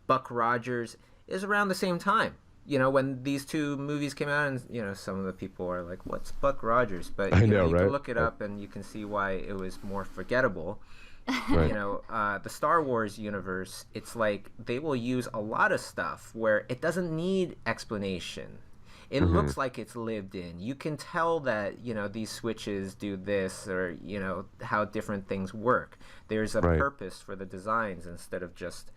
Buck Rogers is around the same time. You know, when these two movies came out, and you know, some of the people are like, "What's Buck Rogers?" But I you know, you right? can look it up, and you can see why it was more forgettable. Right. You know, the Star Wars universe, it's like they will use a lot of stuff where it doesn't need explanation. It looks like it's lived in. You can tell that, you know, these switches do this, or, you know, how different things work. There's a Right. purpose for the designs instead of just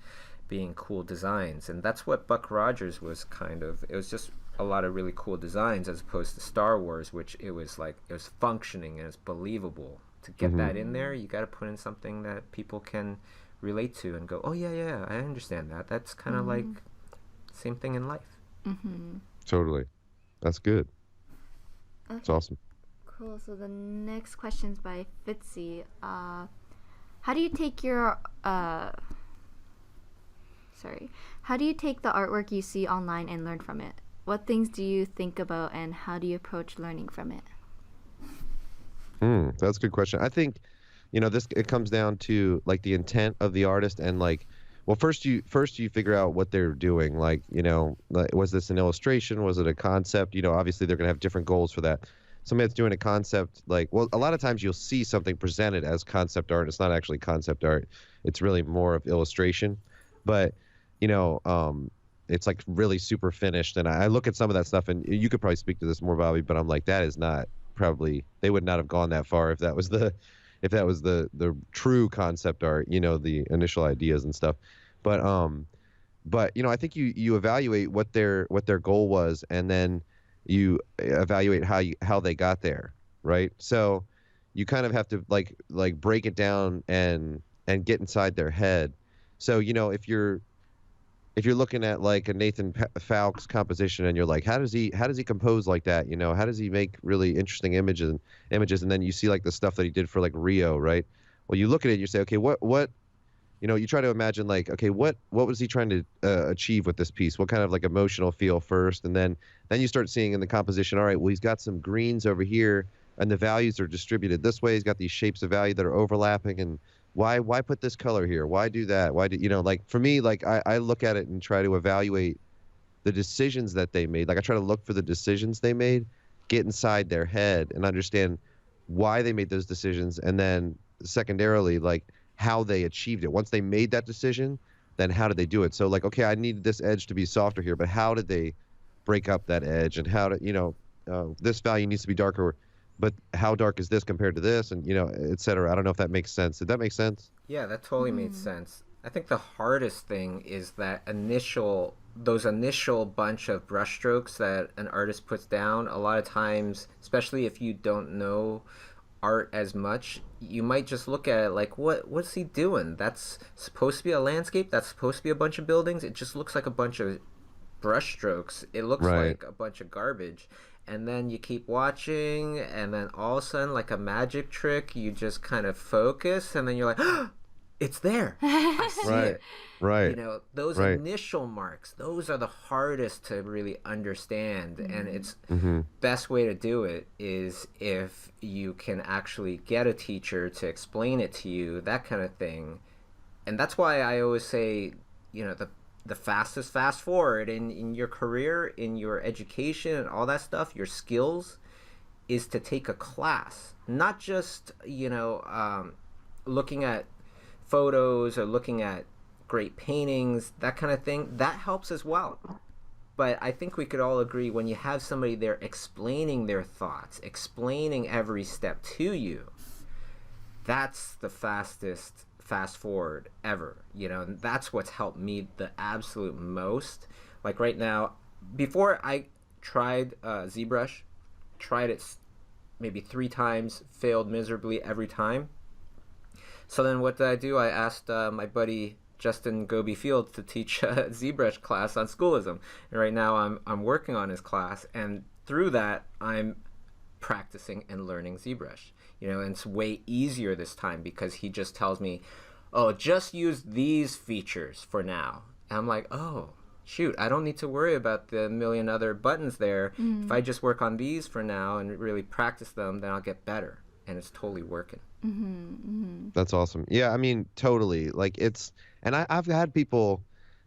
being cool designs. And that's what Buck Rogers was kind of. It was just a lot of really cool designs as opposed to Star Wars, which it was like, it was functioning and it's believable. To get that in there, you got to put in something that people can relate to and go, oh yeah, yeah, I understand that. That's kind of like same thing in life. Totally. That's good. It's awesome. Cool. So the next question's by Fitzy. How do you take your How do you take the artwork you see online and learn from it? What things do you think about, and how do you approach learning from it? That's a good question. I think, you know, it comes down to like the intent of the artist and like, well, first you figure out what they're doing. Like, you know, like, was this an illustration? Was it a concept? You know, obviously they're gonna have different goals for that. Somebody that's doing a concept, like, well, a lot of times you'll see something presented as concept art. It's not actually concept art. It's really more of illustration. But, you know, it's like really super finished. And I look at some of that stuff, and you could probably speak to this more, Bobby, but I'm like, that is not probably, they would not have gone that far if that was the true concept art, you know, the initial ideas and stuff. But you know, I think you evaluate what their goal was, and then you evaluate how they got there, right? So you kind of have to like break it down and get inside their head. So, you know, if you're looking at like a Nathan Fowlkes composition and you're like, how does he compose like that? You know, how does he make really interesting images? And then you see like the stuff that he did for like Rio, right? Well, you look at it and you say, okay, what, you know, you try to imagine like, okay, what was he trying to achieve with this piece? What kind of like emotional feel first? And then you start seeing in the composition, all right, well, he's got some greens over here and the values are distributed this way. He's got these shapes of value that are overlapping, and why put this color here? Why do that? Why do, you know, like for me, like I look at it and try to evaluate the decisions that they made. Like I try to look for the decisions they made, get inside their head and understand why they made those decisions. And then secondarily, like how they achieved it. Once they made that decision, then how did they do it? So like, okay, I needed this edge to be softer here, but how did they break up that edge? And how to, you know, this value needs to be darker, but how dark is this compared to this, and you know, et cetera. I don't know if that makes sense. Did that make sense? Yeah, that totally made sense. I think the hardest thing is those initial bunch of brushstrokes that an artist puts down. A lot of times, especially if you don't know art as much, you might just look at it like, what's he doing? That's supposed to be a landscape. That's supposed to be a bunch of buildings. It just looks like a bunch of brushstrokes. It looks Right. like a bunch of garbage. And then you keep watching, and then all of a sudden, like a magic trick, you just kind of focus, and then you're like, oh, it's there. I see Right. it. Right. You know, those Right. initial marks, those are the hardest to really understand. And it's Mm-hmm. best way to do it is if you can actually get a teacher to explain it to you, that kind of thing. And that's why I always say, you know, the fastest fast forward in your career, in your education and all that stuff, your skills, is to take a class, not just, looking at photos or looking at great paintings, that kind of thing. That helps as well. But I think we could all agree when you have somebody there explaining their thoughts, explaining every step to you, that's the fastest fast forward ever, and that's what's helped me the absolute most. Like right now, before I tried ZBrush, tried it maybe 3 times, failed miserably every time. So then what did I do? I asked my buddy Justin Goby Fields to teach a ZBrush class on schoolism. And right now I'm working on his class, and through that I'm practicing and learning ZBrush. And it's way easier this time because he just tells me, oh, just use these features for now. And I'm like, oh, shoot, I don't need to worry about the million other buttons there. If I just work on these for now and really practice them, then I'll get better. And it's totally working. That's awesome. Yeah, I mean, totally. Like and I've had people,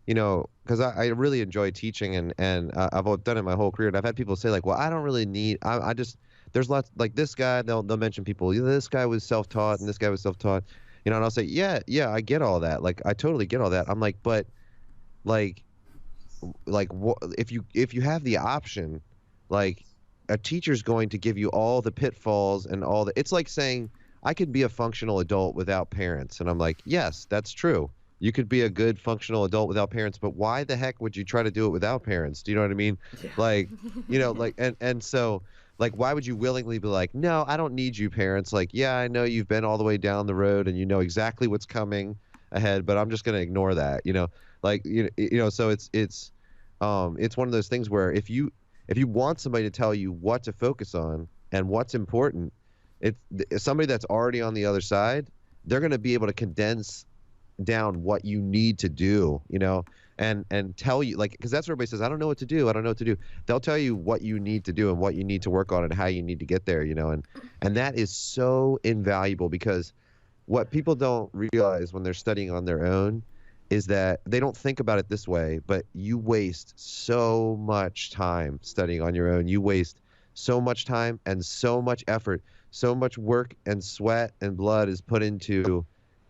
because I really enjoy teaching, and I've done it my whole career. And I've had people say like, well, I don't really need, I just, there's lots, like this guy, they'll mention people, this guy was self-taught and this guy was self-taught, and I'll say, yeah, I get all that. Like, I totally get all that. I'm like, but like if you have the option, like a teacher's going to give you all the pitfalls and all the, it's like saying I could be a functional adult without parents. And I'm like, yes, that's true. You could be a good functional adult without parents, but why the heck would you try to do it without parents? Do you know what I mean? Yeah. Like, like, and so like, why would you willingly be like, no, I don't need you, parents. Like, yeah, I know you've been all the way down the road and you know exactly what's coming ahead, but I'm just going to ignore that, like, so it's one of those things where if you want somebody to tell you what to focus on and what's important, it's somebody that's already on the other side. They're going to be able to condense down what you need to do, and tell you, like, because that's what everybody says, I don't know what to do. They'll tell you what you need to do and what you need to work on and how you need to get there, and that is so invaluable, because what people don't realize when they're studying on their own is that they don't think about it this way, but you waste so much time studying on your own. You waste so much time and so much effort, so much work and sweat and blood is put into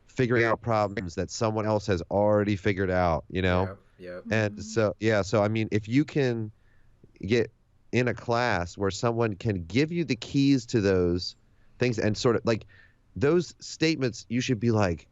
figuring out problems that someone else has already figured out, Yeah. And so I mean, if you can get in a class where someone can give you the keys to those things and sort of like those statements, you should be like,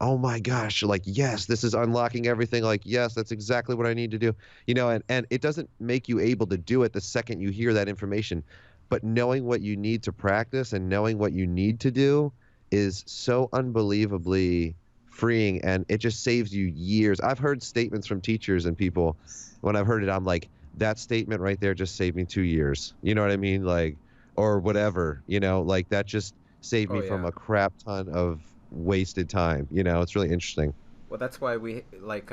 oh my gosh, like, yes, this is unlocking everything. Like, yes, that's exactly what I need to do, and it doesn't make you able to do it the second you hear that information, but knowing what you need to practice and knowing what you need to do is so unbelievably freeing, and it just saves you years. I've heard statements from teachers and people, when I've heard it, I'm like, that statement right there just saved me 2 years. You know what I mean? Like, or whatever, like that just saved me from a crap ton of wasted time. It's really interesting. Well, that's why we like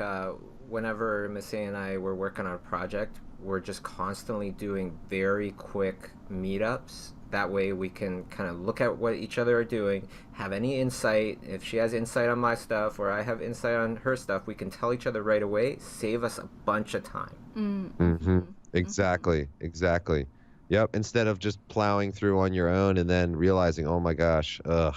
whenever Missy and I were working on a project, we're just constantly doing very quick meetups. That way we can kind of look at what each other are doing, have any insight. If she has insight on my stuff or I have insight on her stuff, we can tell each other right away, save us a bunch of time. Exactly. Yep. Instead of just plowing through on your own and then realizing, oh my gosh, Yeah,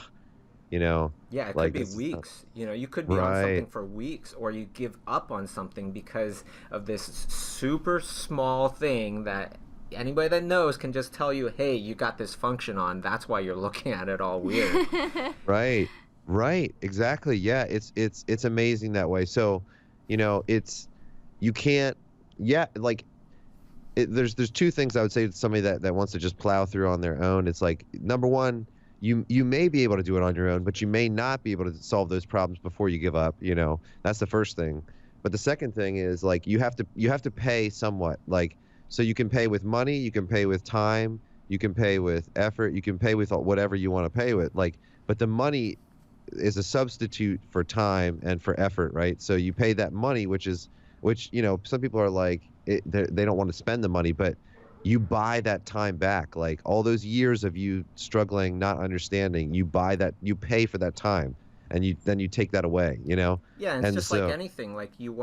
it like, could be weeks. You could be on something for weeks, or you give up on something because of this super small thing that anybody that knows can just tell you, hey, you got this function on. That's why you're looking at it all weird. Right. Exactly. Yeah. It's amazing that way. So, you can't, like, there's 2 things I would say to somebody that wants to just plow through on their own. It's like, number one, you may be able to do it on your own, but you may not be able to solve those problems before you give up. That's the first thing. But the second thing is, like, you have to pay somewhat. Like, so you can pay with money, you can pay with time, you can pay with effort, you can pay with whatever you want to pay with. Like, but the money is a substitute for time and for effort, right? So you pay that money, which some people are like, they don't want to spend the money, but you buy that time back. Like, all those years of you struggling, not understanding, you pay for that time, and then you take that away, Yeah, and it's just like anything. Like, you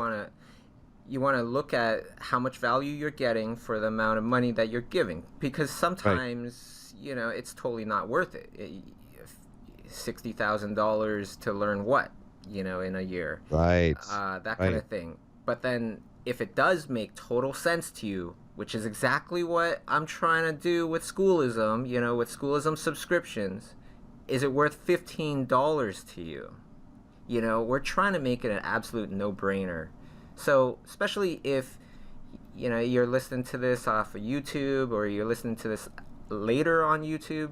you want to look at how much value you're getting for the amount of money that you're giving, because sometimes it's totally not worth it. $60,000 to learn what in a year, Right. that kind of thing. But then if it does make total sense to you, which is exactly what I'm trying to do with Schoolism, with Schoolism subscriptions, is it worth $15 to you? We're trying to make it an absolute no-brainer. So especially if you're listening to this off of YouTube, or you're listening to this later on YouTube,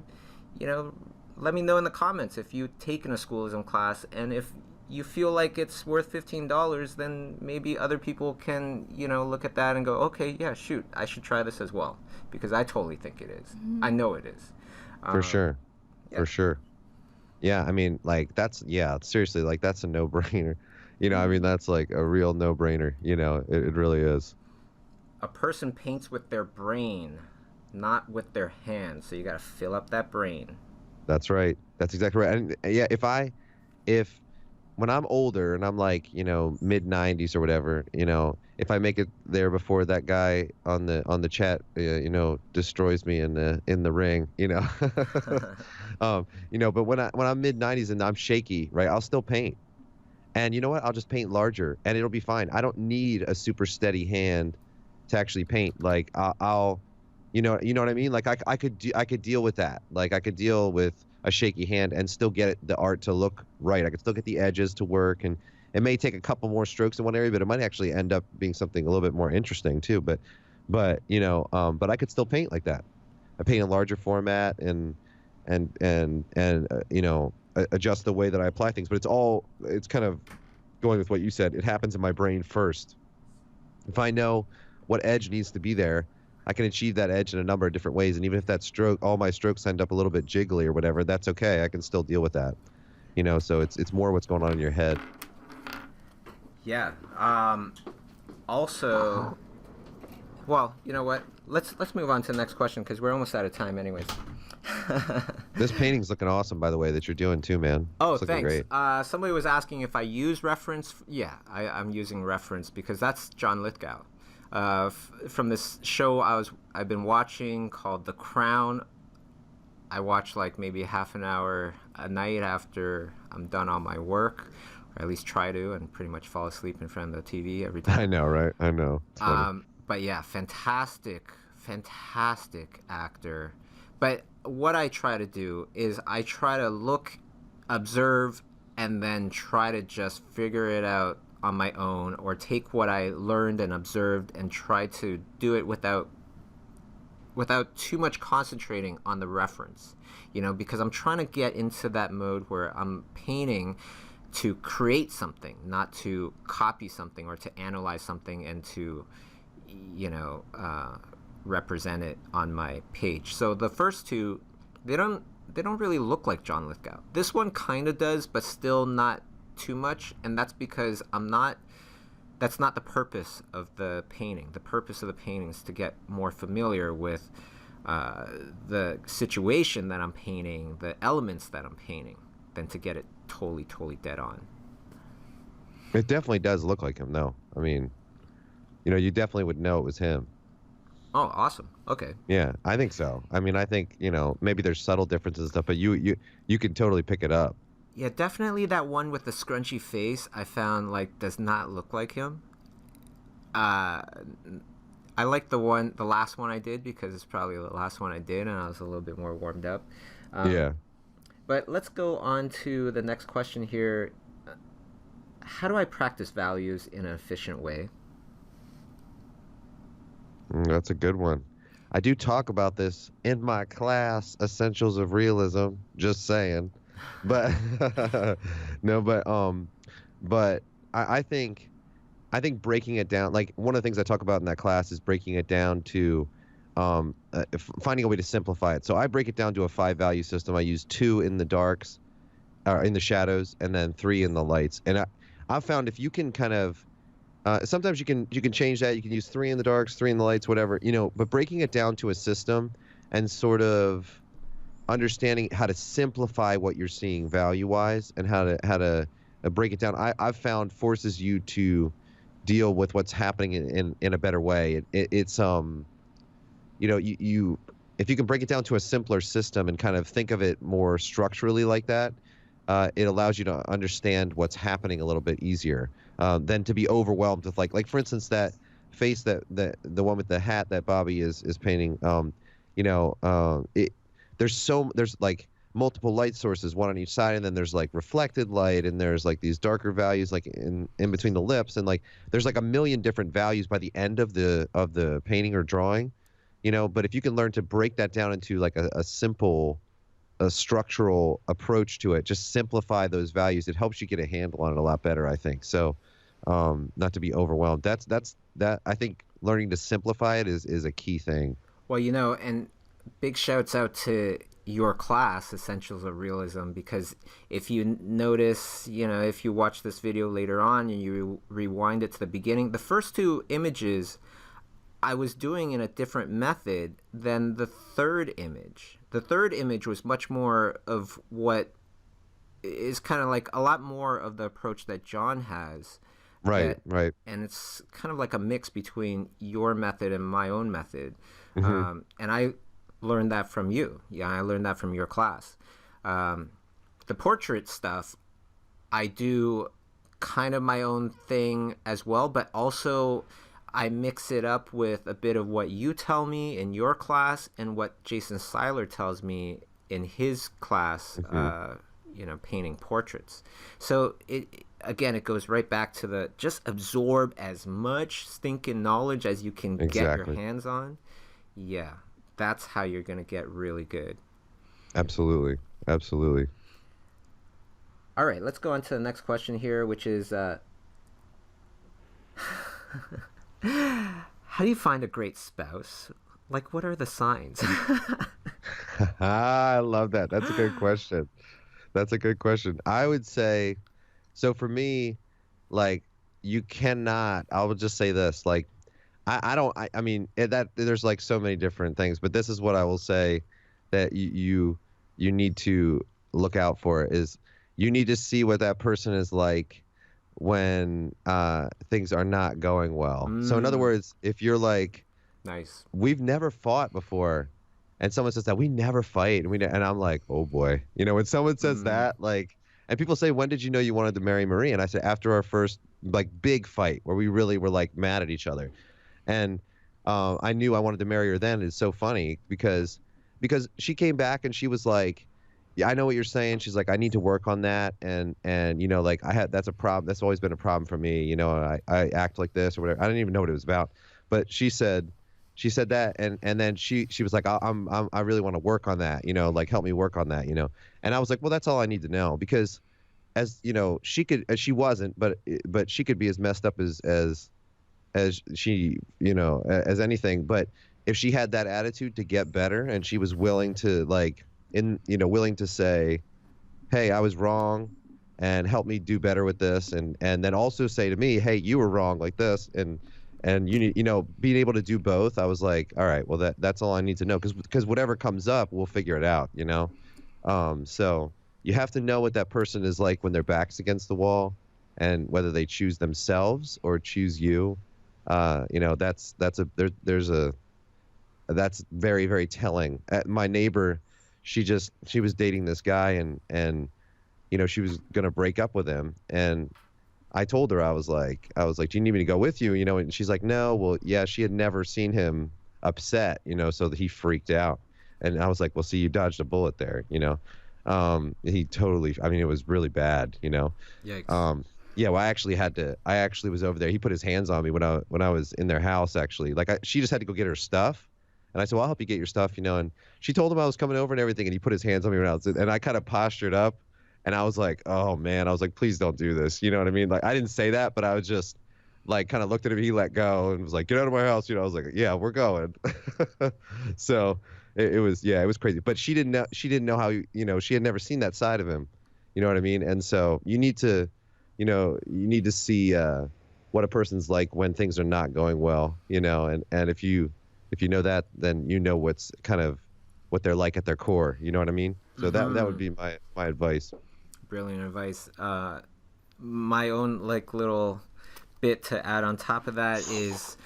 let me know in the comments if you've taken a Schoolism class, and if you feel like it's worth $15, then maybe other people can look at that and go, okay, yeah, shoot, I should try this as well, because I totally think it is. I know it is. For sure. Yeah. For sure. Yeah, I mean, like, seriously, like, that's a no-brainer. I mean, that's like a real no-brainer. It really is. A person paints with their brain, not with their hands. So you got to fill up that brain. That's right. That's exactly right. And yeah, if when I'm older and I'm like, mid-90s or whatever, if I make it there before that guy on the chat, destroys me in the ring, but when I'm mid-90s and I'm shaky, right, I'll still paint. And you know what? I'll just paint larger, and it'll be fine. I don't need a super steady hand to actually paint. Like I'll you know what I mean? Like I could deal with that. Like I could deal with a shaky hand and still get the art to look right. I could still get the edges to work, and it may take a couple more strokes in one area, but it might actually end up being something a little bit more interesting too. But I could still paint like that. I paint in larger format and adjust the way that I apply things. But it's kind of going with what you said. It happens in my brain first. If I know what edge needs to be there, I can achieve that edge in a number of different ways. And even if all my strokes end up a little bit jiggly or whatever, that's okay. I can still deal with that. So it's more what's going on in your head. Yeah. Also, well, you know what? Let's move on to the next question, because we're almost out of time anyways. This painting's looking awesome, by the way, that you're doing too, man. Oh, it's looking thanks. Great. Somebody was asking if I use reference. Yeah, I'm using reference because that's John Lithgow. From this show I've been watching called The Crown. I watch like maybe half an hour a night after I'm done all my work, or at least try to, and pretty much fall asleep in front of the TV every time. I know, right? I know. It's funny. But yeah, fantastic actor. But what I try to do is I try to look, observe, and then try to just figure it out on my own, or take what I learned and observed and try to do it without too much concentrating on the reference, because I'm trying to get into that mode where I'm painting to create something, not to copy something or to analyze something and to, represent it on my page. So the first two, they don't really look like John Lithgow. This one kind of does, but still not too much, and that's because that's not the purpose of the painting. The purpose of the painting is to get more familiar with the situation that I'm painting, the elements that I'm painting, than to get it totally dead on. It definitely does look like him, though. I mean, you definitely would know it was him. Oh, awesome. Okay. Yeah, I think so. I mean, I think, maybe there's subtle differences and stuff, but you can totally pick it up. Yeah, definitely that one with the scrunchy face I found does not look like him. I like the last one I did, because it's probably the last one I did and I was a little bit more warmed up. Yeah. But let's go on to the next question here. How do I practice values in an efficient way? That's a good one. I do talk about this in my class, Essentials of Realism, just saying. But no, but I think breaking it down, like one of the things I talk about in that class is breaking it down to finding a way to simplify it. So I break it down to a 5-value system. I use 2 in the darks, or in the shadows, and then 3 in the lights. And I've found if you can kind of sometimes you can change that. You can use 3 in the darks, 3 in the lights, whatever, but breaking it down to a system and sort of understanding how to simplify what you're seeing value-wise and how to break it down, I've found forces you to deal with what's happening in a better way. It's you know, you if you can break it down to a simpler system and kind of think of it more structurally like that, it allows you to understand what's happening a little bit easier than to be overwhelmed with like for instance that face that the one with the hat that Bobby is painting. You know, there's like multiple light sources, one on each side, and then there's like reflected light, and there's like these darker values like in between the lips, and like there's like a million different values by the end of the painting or drawing, you know. But if you can learn to break that down into like a simple structural approach to it, just simplify those values, it helps you get a handle on it a lot better, I think. So not to be overwhelmed. That's that I think learning to simplify it is a key thing. Well, you know, and big shouts out to your class, Essentials of Realism, because if you notice, you know, if you watch this video later on and you rewind it to the beginning, the first two images I was doing in a different method than the third image. The third image was much more of what is kind of like a lot more of the approach that John has. Right, right. And it's kind of like a mix between your method and my own method. And I learned that from you. Yeah, I learned that from your class. The portrait stuff, I do kind of my own thing as well, but also I mix it up with a bit of what you tell me in your class and what Jason Seiler tells me in his class, you know, painting portraits. So it goes right back to the just absorb as much stinking knowledge as you can get your hands on. Yeah, that's how you're going to get really good. Absolutely. Absolutely. All right, let's go on to the next question here, which is how do you find a great spouse? Like, what are the signs? I love that. That's a good question. That's a good question. I would say, so for me, like, you cannot, I will just say this, like, I mean, that there's like so many different things, but this is what I will say that you need to look out for is you need to see what that person is like when things are not going well. So in other words, if you're like, nice, we've never fought before, and someone says that we never fight, and I'm like, oh boy, you know, when someone says that, like, and people say, when did you know you wanted to marry Marie? And I said, after our first like big fight where we really were like mad at each other, and I knew I wanted to marry her then. It's so funny because she came back and she was like, yeah, I know what you're saying. She's like, I need to work on that. And you know, like that's a problem. That's always been a problem for me. You know, I act like this or whatever. I didn't even know what it was about. But she said that. And then she was like, I really want to work on that. You know, like help me work on that, you know? And I was like, well, that's all I need to know, because as you know, she wasn't, but she could be as messed up as she, you know, as anything. But if she had that attitude to get better and she was willing to willing to say, hey, I was wrong and help me do better with this. And then also say to me, hey, you were wrong like this. And you need, you know, being able to do both. I was like, all right, well, that's all I need to know. Cause whatever comes up, we'll figure it out, you know? So you have to know what that person is like when their back's against the wall and whether they choose themselves or choose you. You know, that's very, very telling. My neighbor, she was dating this guy and you know, she was going to break up with him. And I told her, I was like, do you need me to go with you? You know, and she's like, no. Well, yeah, she had never seen him upset, you know, so that he freaked out. And I was like, well, see, you dodged a bullet there, you know? He totally, I mean, it was really bad, you know? Yikes. Yeah, well, I actually was over there. He put his hands on me when I was in their house, actually. Like, she just had to go get her stuff. And I said, well, I'll help you get your stuff, you know. And she told him I was coming over and everything, and he put his hands on me when I was, and I kind of postured up. And I was like, oh, man. I was like, please don't do this. You know what I mean? Like, I didn't say that, but I was just, like, kind of looked at him. He let go and was like, get out of my house. You know, I was like, yeah, we're going. So it was crazy. But she didn't know how, you know, she had never seen that side of him. You know what I mean? And so you need to see what a person's like when things are not going well, you know, and if you know that, then you know what's kind of what they're like at their core, you know what I mean? So that would be my advice. Brilliant advice. My own like little bit to add on top of that is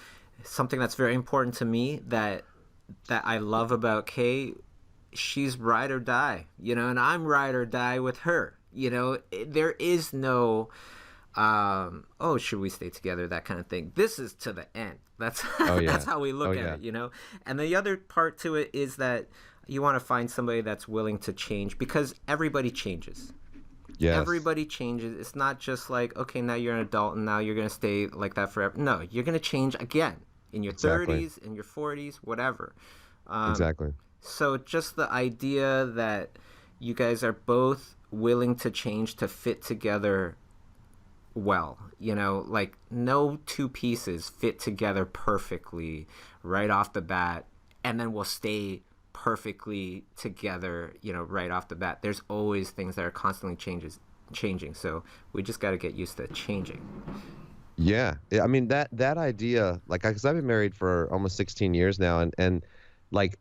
something that's very important to me that I love about Kay. She's ride or die, and I'm ride or die with her. There is no, oh, should we stay together? That kind of thing. This is to the end. That's that's how we look at it, And the other part to it is that you want to find somebody that's willing to change, because everybody changes. Yes. Everybody changes. It's not just like, okay, now you're an adult and now you're going to stay like that forever. No, you're going to change again in your 30s, in your 40s, whatever. Exactly. So just the idea that you guys are both willing to change to fit together well, like no two pieces fit together perfectly right off the bat and then will stay perfectly together, right off the bat. There's always things that are constantly changing. So we just got to get used to changing. Yeah. I mean, that idea, like, because I've been married for almost 16 years now, and like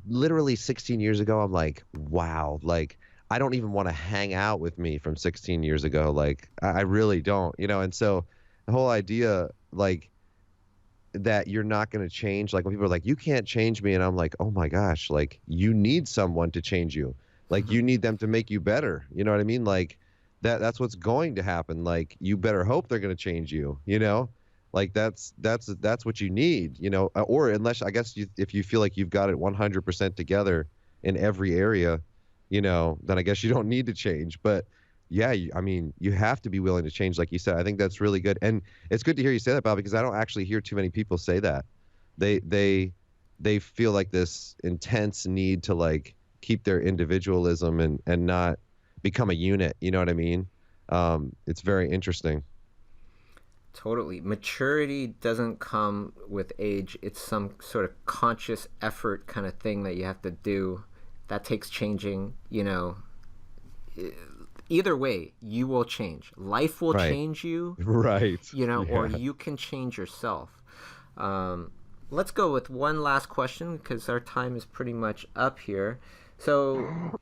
literally 16 years ago, I'm like, wow, like I don't even want to hang out with me from 16 years ago. Like I really don't, and so the whole idea, like, that you're not going to change, like when people are like, you can't change me, and I'm like, oh my gosh, like you need someone to change you, like you need them to make you better, you know what I mean? Like that's what's going to happen. Like you better hope they're going to change you, like that's what you need, or unless, I guess, if you feel like you've got it 100% together in every area, then I guess you don't need to change. But yeah, I mean, you have to be willing to change, like you said. I think that's really good, and it's good to hear you say that, Bob, because I don't actually hear too many people say that. They feel like this intense need to like keep their individualism and not become a unit. You know what I mean? It's very interesting. Totally. Maturity doesn't come with age. It's some sort of conscious effort kind of thing that you have to do. That takes changing. Either way, you will change. Life will change you. Right. Or you can change yourself. Let's go with one last question because our time is pretty much up here. So,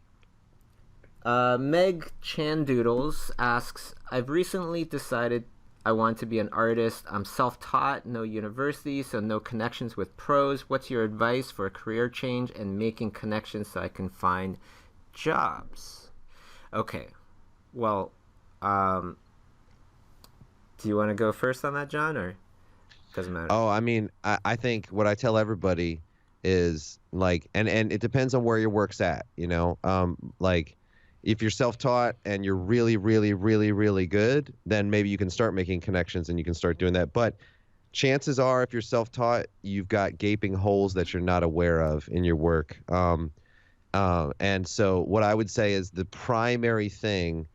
Meg Chandoodles asks, I've recently decided I want to be an artist. I'm self-taught, no university, so no connections with pros. What's your advice for a career change and making connections so I can find jobs? Okay. Well, do you want to go first on that, John, or doesn't matter? Oh, I mean, I think what I tell everybody is like, and it depends on where your work's at, like if you're self-taught and you're really, really, really, really good, then maybe you can start making connections and you can start doing that. But chances are, if you're self-taught, you've got gaping holes that you're not aware of in your work. And so what I would say is the primary thing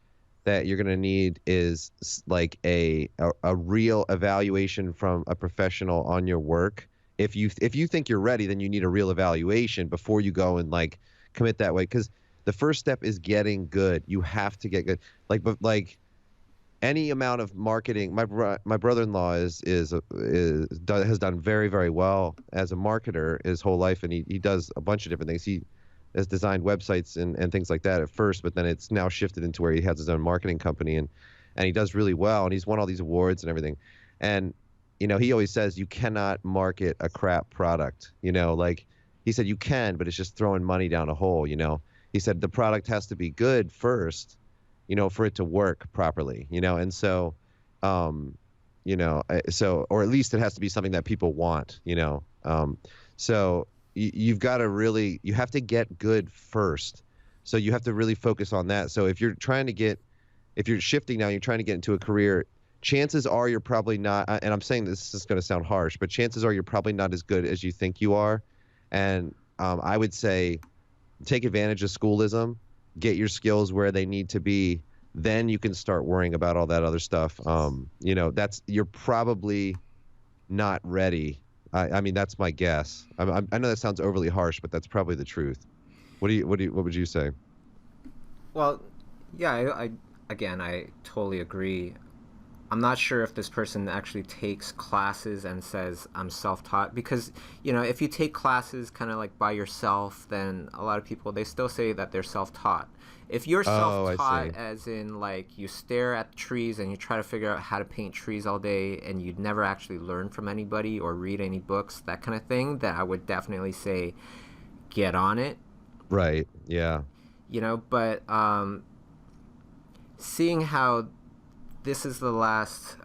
that you're going to need is like a real evaluation from a professional on your work. If you think you're ready, then you need a real evaluation before you go and like commit that way. Because the first step is getting good. You have to get good. Like any amount of marketing. My brother-in-law has done very, very well as a marketer his whole life, and he does a bunch of different things. He has designed websites and things like that at first, but then it's now shifted into where he has his own marketing company, and he does really well, and he's won all these awards and everything. And he always says you cannot market a crap product. Like he said you can, but it's just throwing money down a hole. He said the product has to be good first, for it to work properly. And so, or at least it has to be something that people want. So you've got to you have to get good first. So you have to really focus on that. So if you're shifting now, you're trying to get into a career, chances are you're probably not, and I'm saying this is going to sound harsh, but chances are you're probably not as good as you think you are. And I would say take advantage of schoolism, get your skills where they need to be, then you can start worrying about all that other stuff. You're probably not ready. I mean, that's my guess. I know that sounds overly harsh, but that's probably the truth. What would you say? Well, yeah, I totally agree. I'm not sure if this person actually takes classes and says I'm self-taught, because if you take classes kind of like by yourself, then a lot of people, they still say that they're self-taught. If you're Oh, I self-taught, see. as in like you stare at trees and you try to figure out how to paint trees all day and you'd never actually learn from anybody or read any books, that kind of thing, then I would definitely say get on it. Right. Yeah. But seeing how this is the last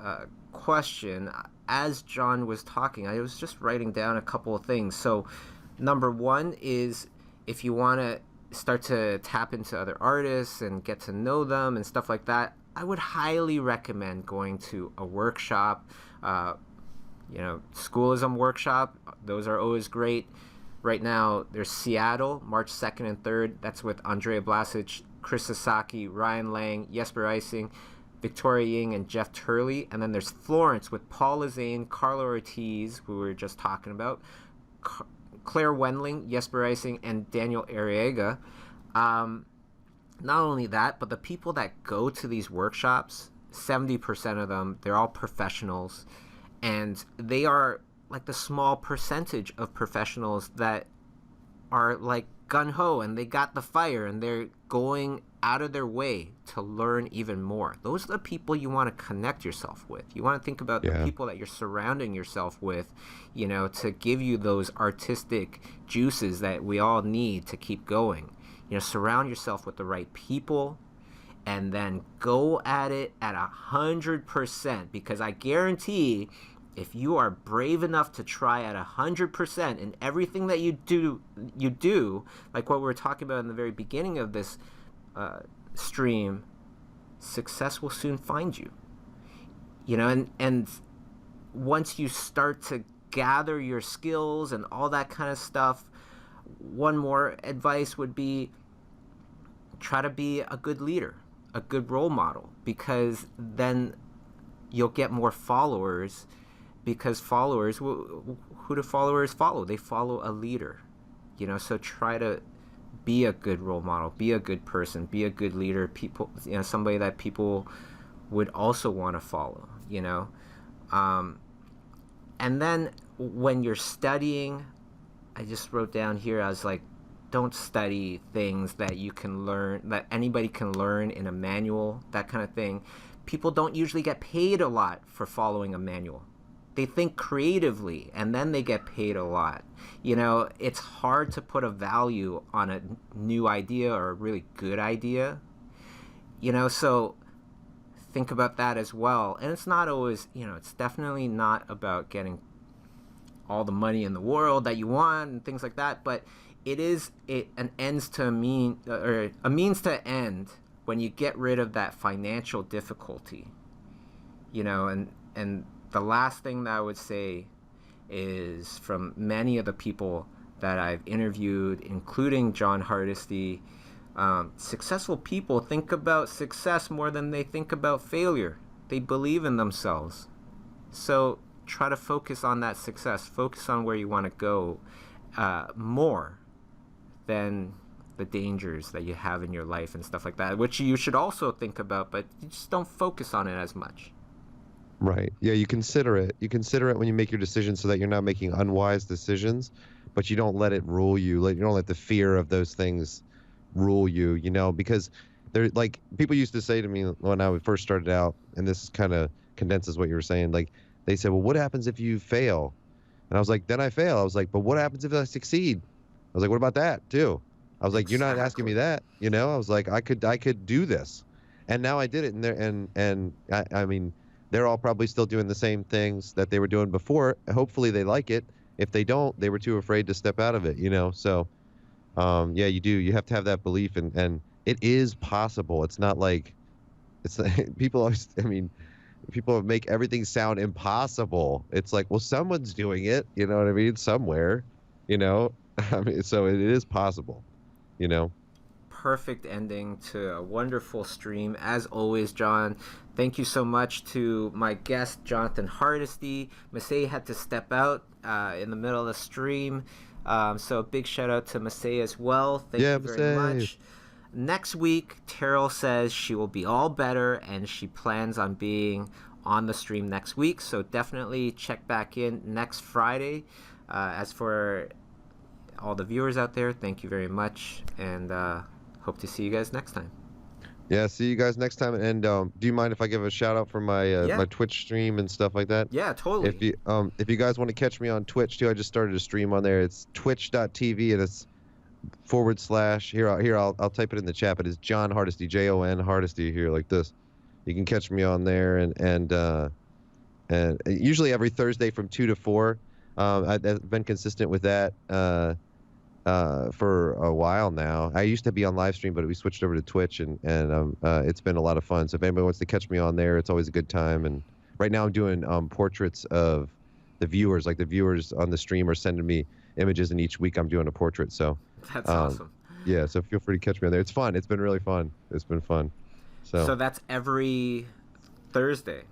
question, as John was talking, I was just writing down a couple of things. So number one is, if you want to start to tap into other artists and get to know them and stuff like that, I would highly recommend going to a workshop, schoolism workshop. Those are always great. Right now, there's Seattle, March 2nd and 3rd. That's with Andrea Blasic, Chris Sasaki, Ryan Lang, Jesper Eising, Victoria Ying, and Jeff Turley. And then there's Florence with Paul Lazane, Carlo Ortiz, who we were just talking about, Claire Wendling, Jesper Eising, and Daniel Arriaga. Not only that, but the people that go to these workshops, 70% of them, they're all professionals. And they are like the small percentage of professionals that are like gung-ho and they got the fire and they're going out of their way to learn even more. Those are the people you want to connect yourself with. You want to think about the people that you're surrounding yourself with, to give you those artistic juices that we all need to keep going. Surround yourself with the right people and then go at it at 100%, because I guarantee if you are brave enough to try at 100% in everything that you do, like what we were talking about in the very beginning of this stream, success will soon find you. And once you start to gather your skills and all that kind of stuff, one more advice would be try to be a good leader, a good role model, because then you'll get more followers. Because followers, who do followers follow? They follow a leader, so try to be a good role model, be a good person, be a good leader, people, somebody that people would also want to follow, and then when you're studying, I just wrote down here, I was like, don't study things that you can learn, that anybody can learn in a manual, that kind of thing. People don't usually get paid a lot for following a manual. They think creatively and then they get paid a lot. It's hard to put a value on a new idea or a really good idea. So think about that as well. And it's not always, it's definitely not about getting all the money in the world that you want and things like that, but it is an ends to a means to end when you get rid of that financial difficulty. And the last thing that I would say is, from many of the people that I've interviewed, including John Hardesty, successful people think about success more than they think about failure. They believe in themselves. So try to focus on that success. Focus on where you want to go more than the dangers that you have in your life and stuff like that, which you should also think about, but you just don't focus on it as much. Right. Yeah, you consider it. You consider it when you make your decisions, so that you're not making unwise decisions, but you don't let it rule you. You don't let the fear of those things rule you, because they're like, people used to say to me when I first started out, and this kind of condenses what you were saying, like they said, well, what happens if you fail? And I was like, then I fail. I was like, but what happens if I succeed? I was like, what about that too? I was like, you're not asking me that, I was like, I could do this. And now I did it. And I mean, they're all probably still doing the same things that they were doing before. Hopefully they like it. If they don't, they were too afraid to step out of it, So, yeah, you do. You have to have that belief, and it is possible. It's not like people always, people make everything sound impossible. It's like, well, someone's doing it, you know what I mean? Somewhere, so it is possible, Perfect ending to a wonderful stream. As always, John, thank you so much to my guest, Jonathan Hardesty. Masae had to step out in the middle of the stream. So a big shout out to Masae as well. Thank you very much. Next week, Terrell says she will be all better and she plans on being on the stream next week. So definitely check back in next Friday. As for all the viewers out there, thank you very much, and hope to see you guys next time. Yeah, see you guys next time. And do you mind if I give a shout out for my my Twitch stream and stuff like that? Yeah, totally. If you guys want to catch me on Twitch too, I just started a stream on there. It's twitch.tv, and it's / here I'll type it in the chat, but it's John Hardesty, Jon Hardesty here, like this. You can catch me on there, and usually every Thursday from 2 to 4. I've been consistent with that for a while now. I used to be on live stream, but we switched over to Twitch, and it's been a lot of fun. So if anybody wants to catch me on there, it's always a good time. And right now I'm doing portraits of the viewers. Like the viewers on the stream are sending me images, and each week I'm doing a portrait. So that's awesome. Yeah, so feel free to catch me on there. It's fun. It's been really fun. It's been fun. So that's every Thursday.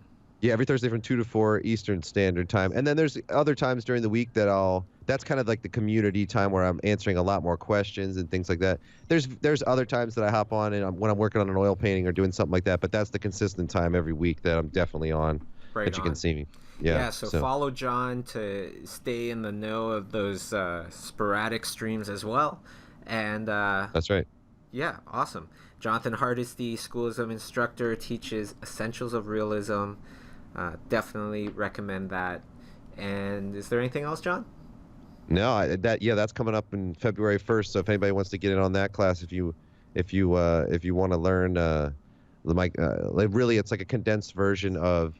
Yeah, every Thursday from 2 to 4 Eastern Standard Time. And then there's other times during the week that's kind of like the community time where I'm answering a lot more questions and things like that. There's other times that I hop on and when I'm working on an oil painting or doing something like that, but that's the consistent time every week that I'm definitely on, that you can see me. Yeah, so follow John to stay in the know of those sporadic streams as well. And that's right. Yeah, awesome. Jonathan Hardesty, Schoolism instructor, teaches Essentials of Realism. Definitely recommend that. And is there anything else, John? No, that's coming up in February 1st. So if anybody wants to get in on that class, if you want to learn, really it's like a condensed version of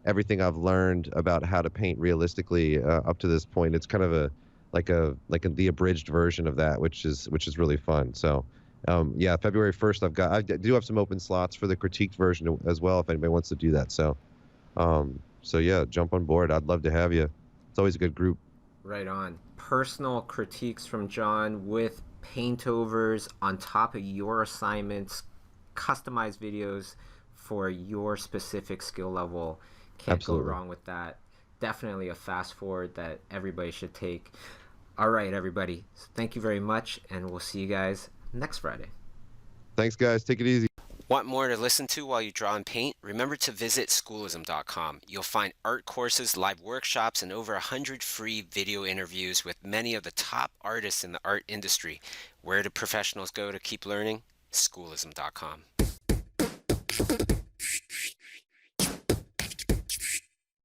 everything I've learned about how to paint realistically up to this point. It's kind of the abridged version of that, which is really fun. So February 1st, I do have some open slots for the critiqued version as well if anybody wants to do that. So jump on board. I'd love to have you. It's always a good group. Right on. Personal critiques from John with paintovers on top of your assignments, customized videos for your specific skill level. Can't Absolutely. go wrong with that. Definitely a fast forward that everybody should take. All right, everybody. So thank you very much, and we'll see you guys next Friday. Thanks, guys. Take it easy. Want more to listen to while you draw and paint? Remember to visit schoolism.com. You'll find art courses, live workshops, and over 100 free video interviews with many of the top artists in the art industry. Where do professionals go to keep learning? Schoolism.com.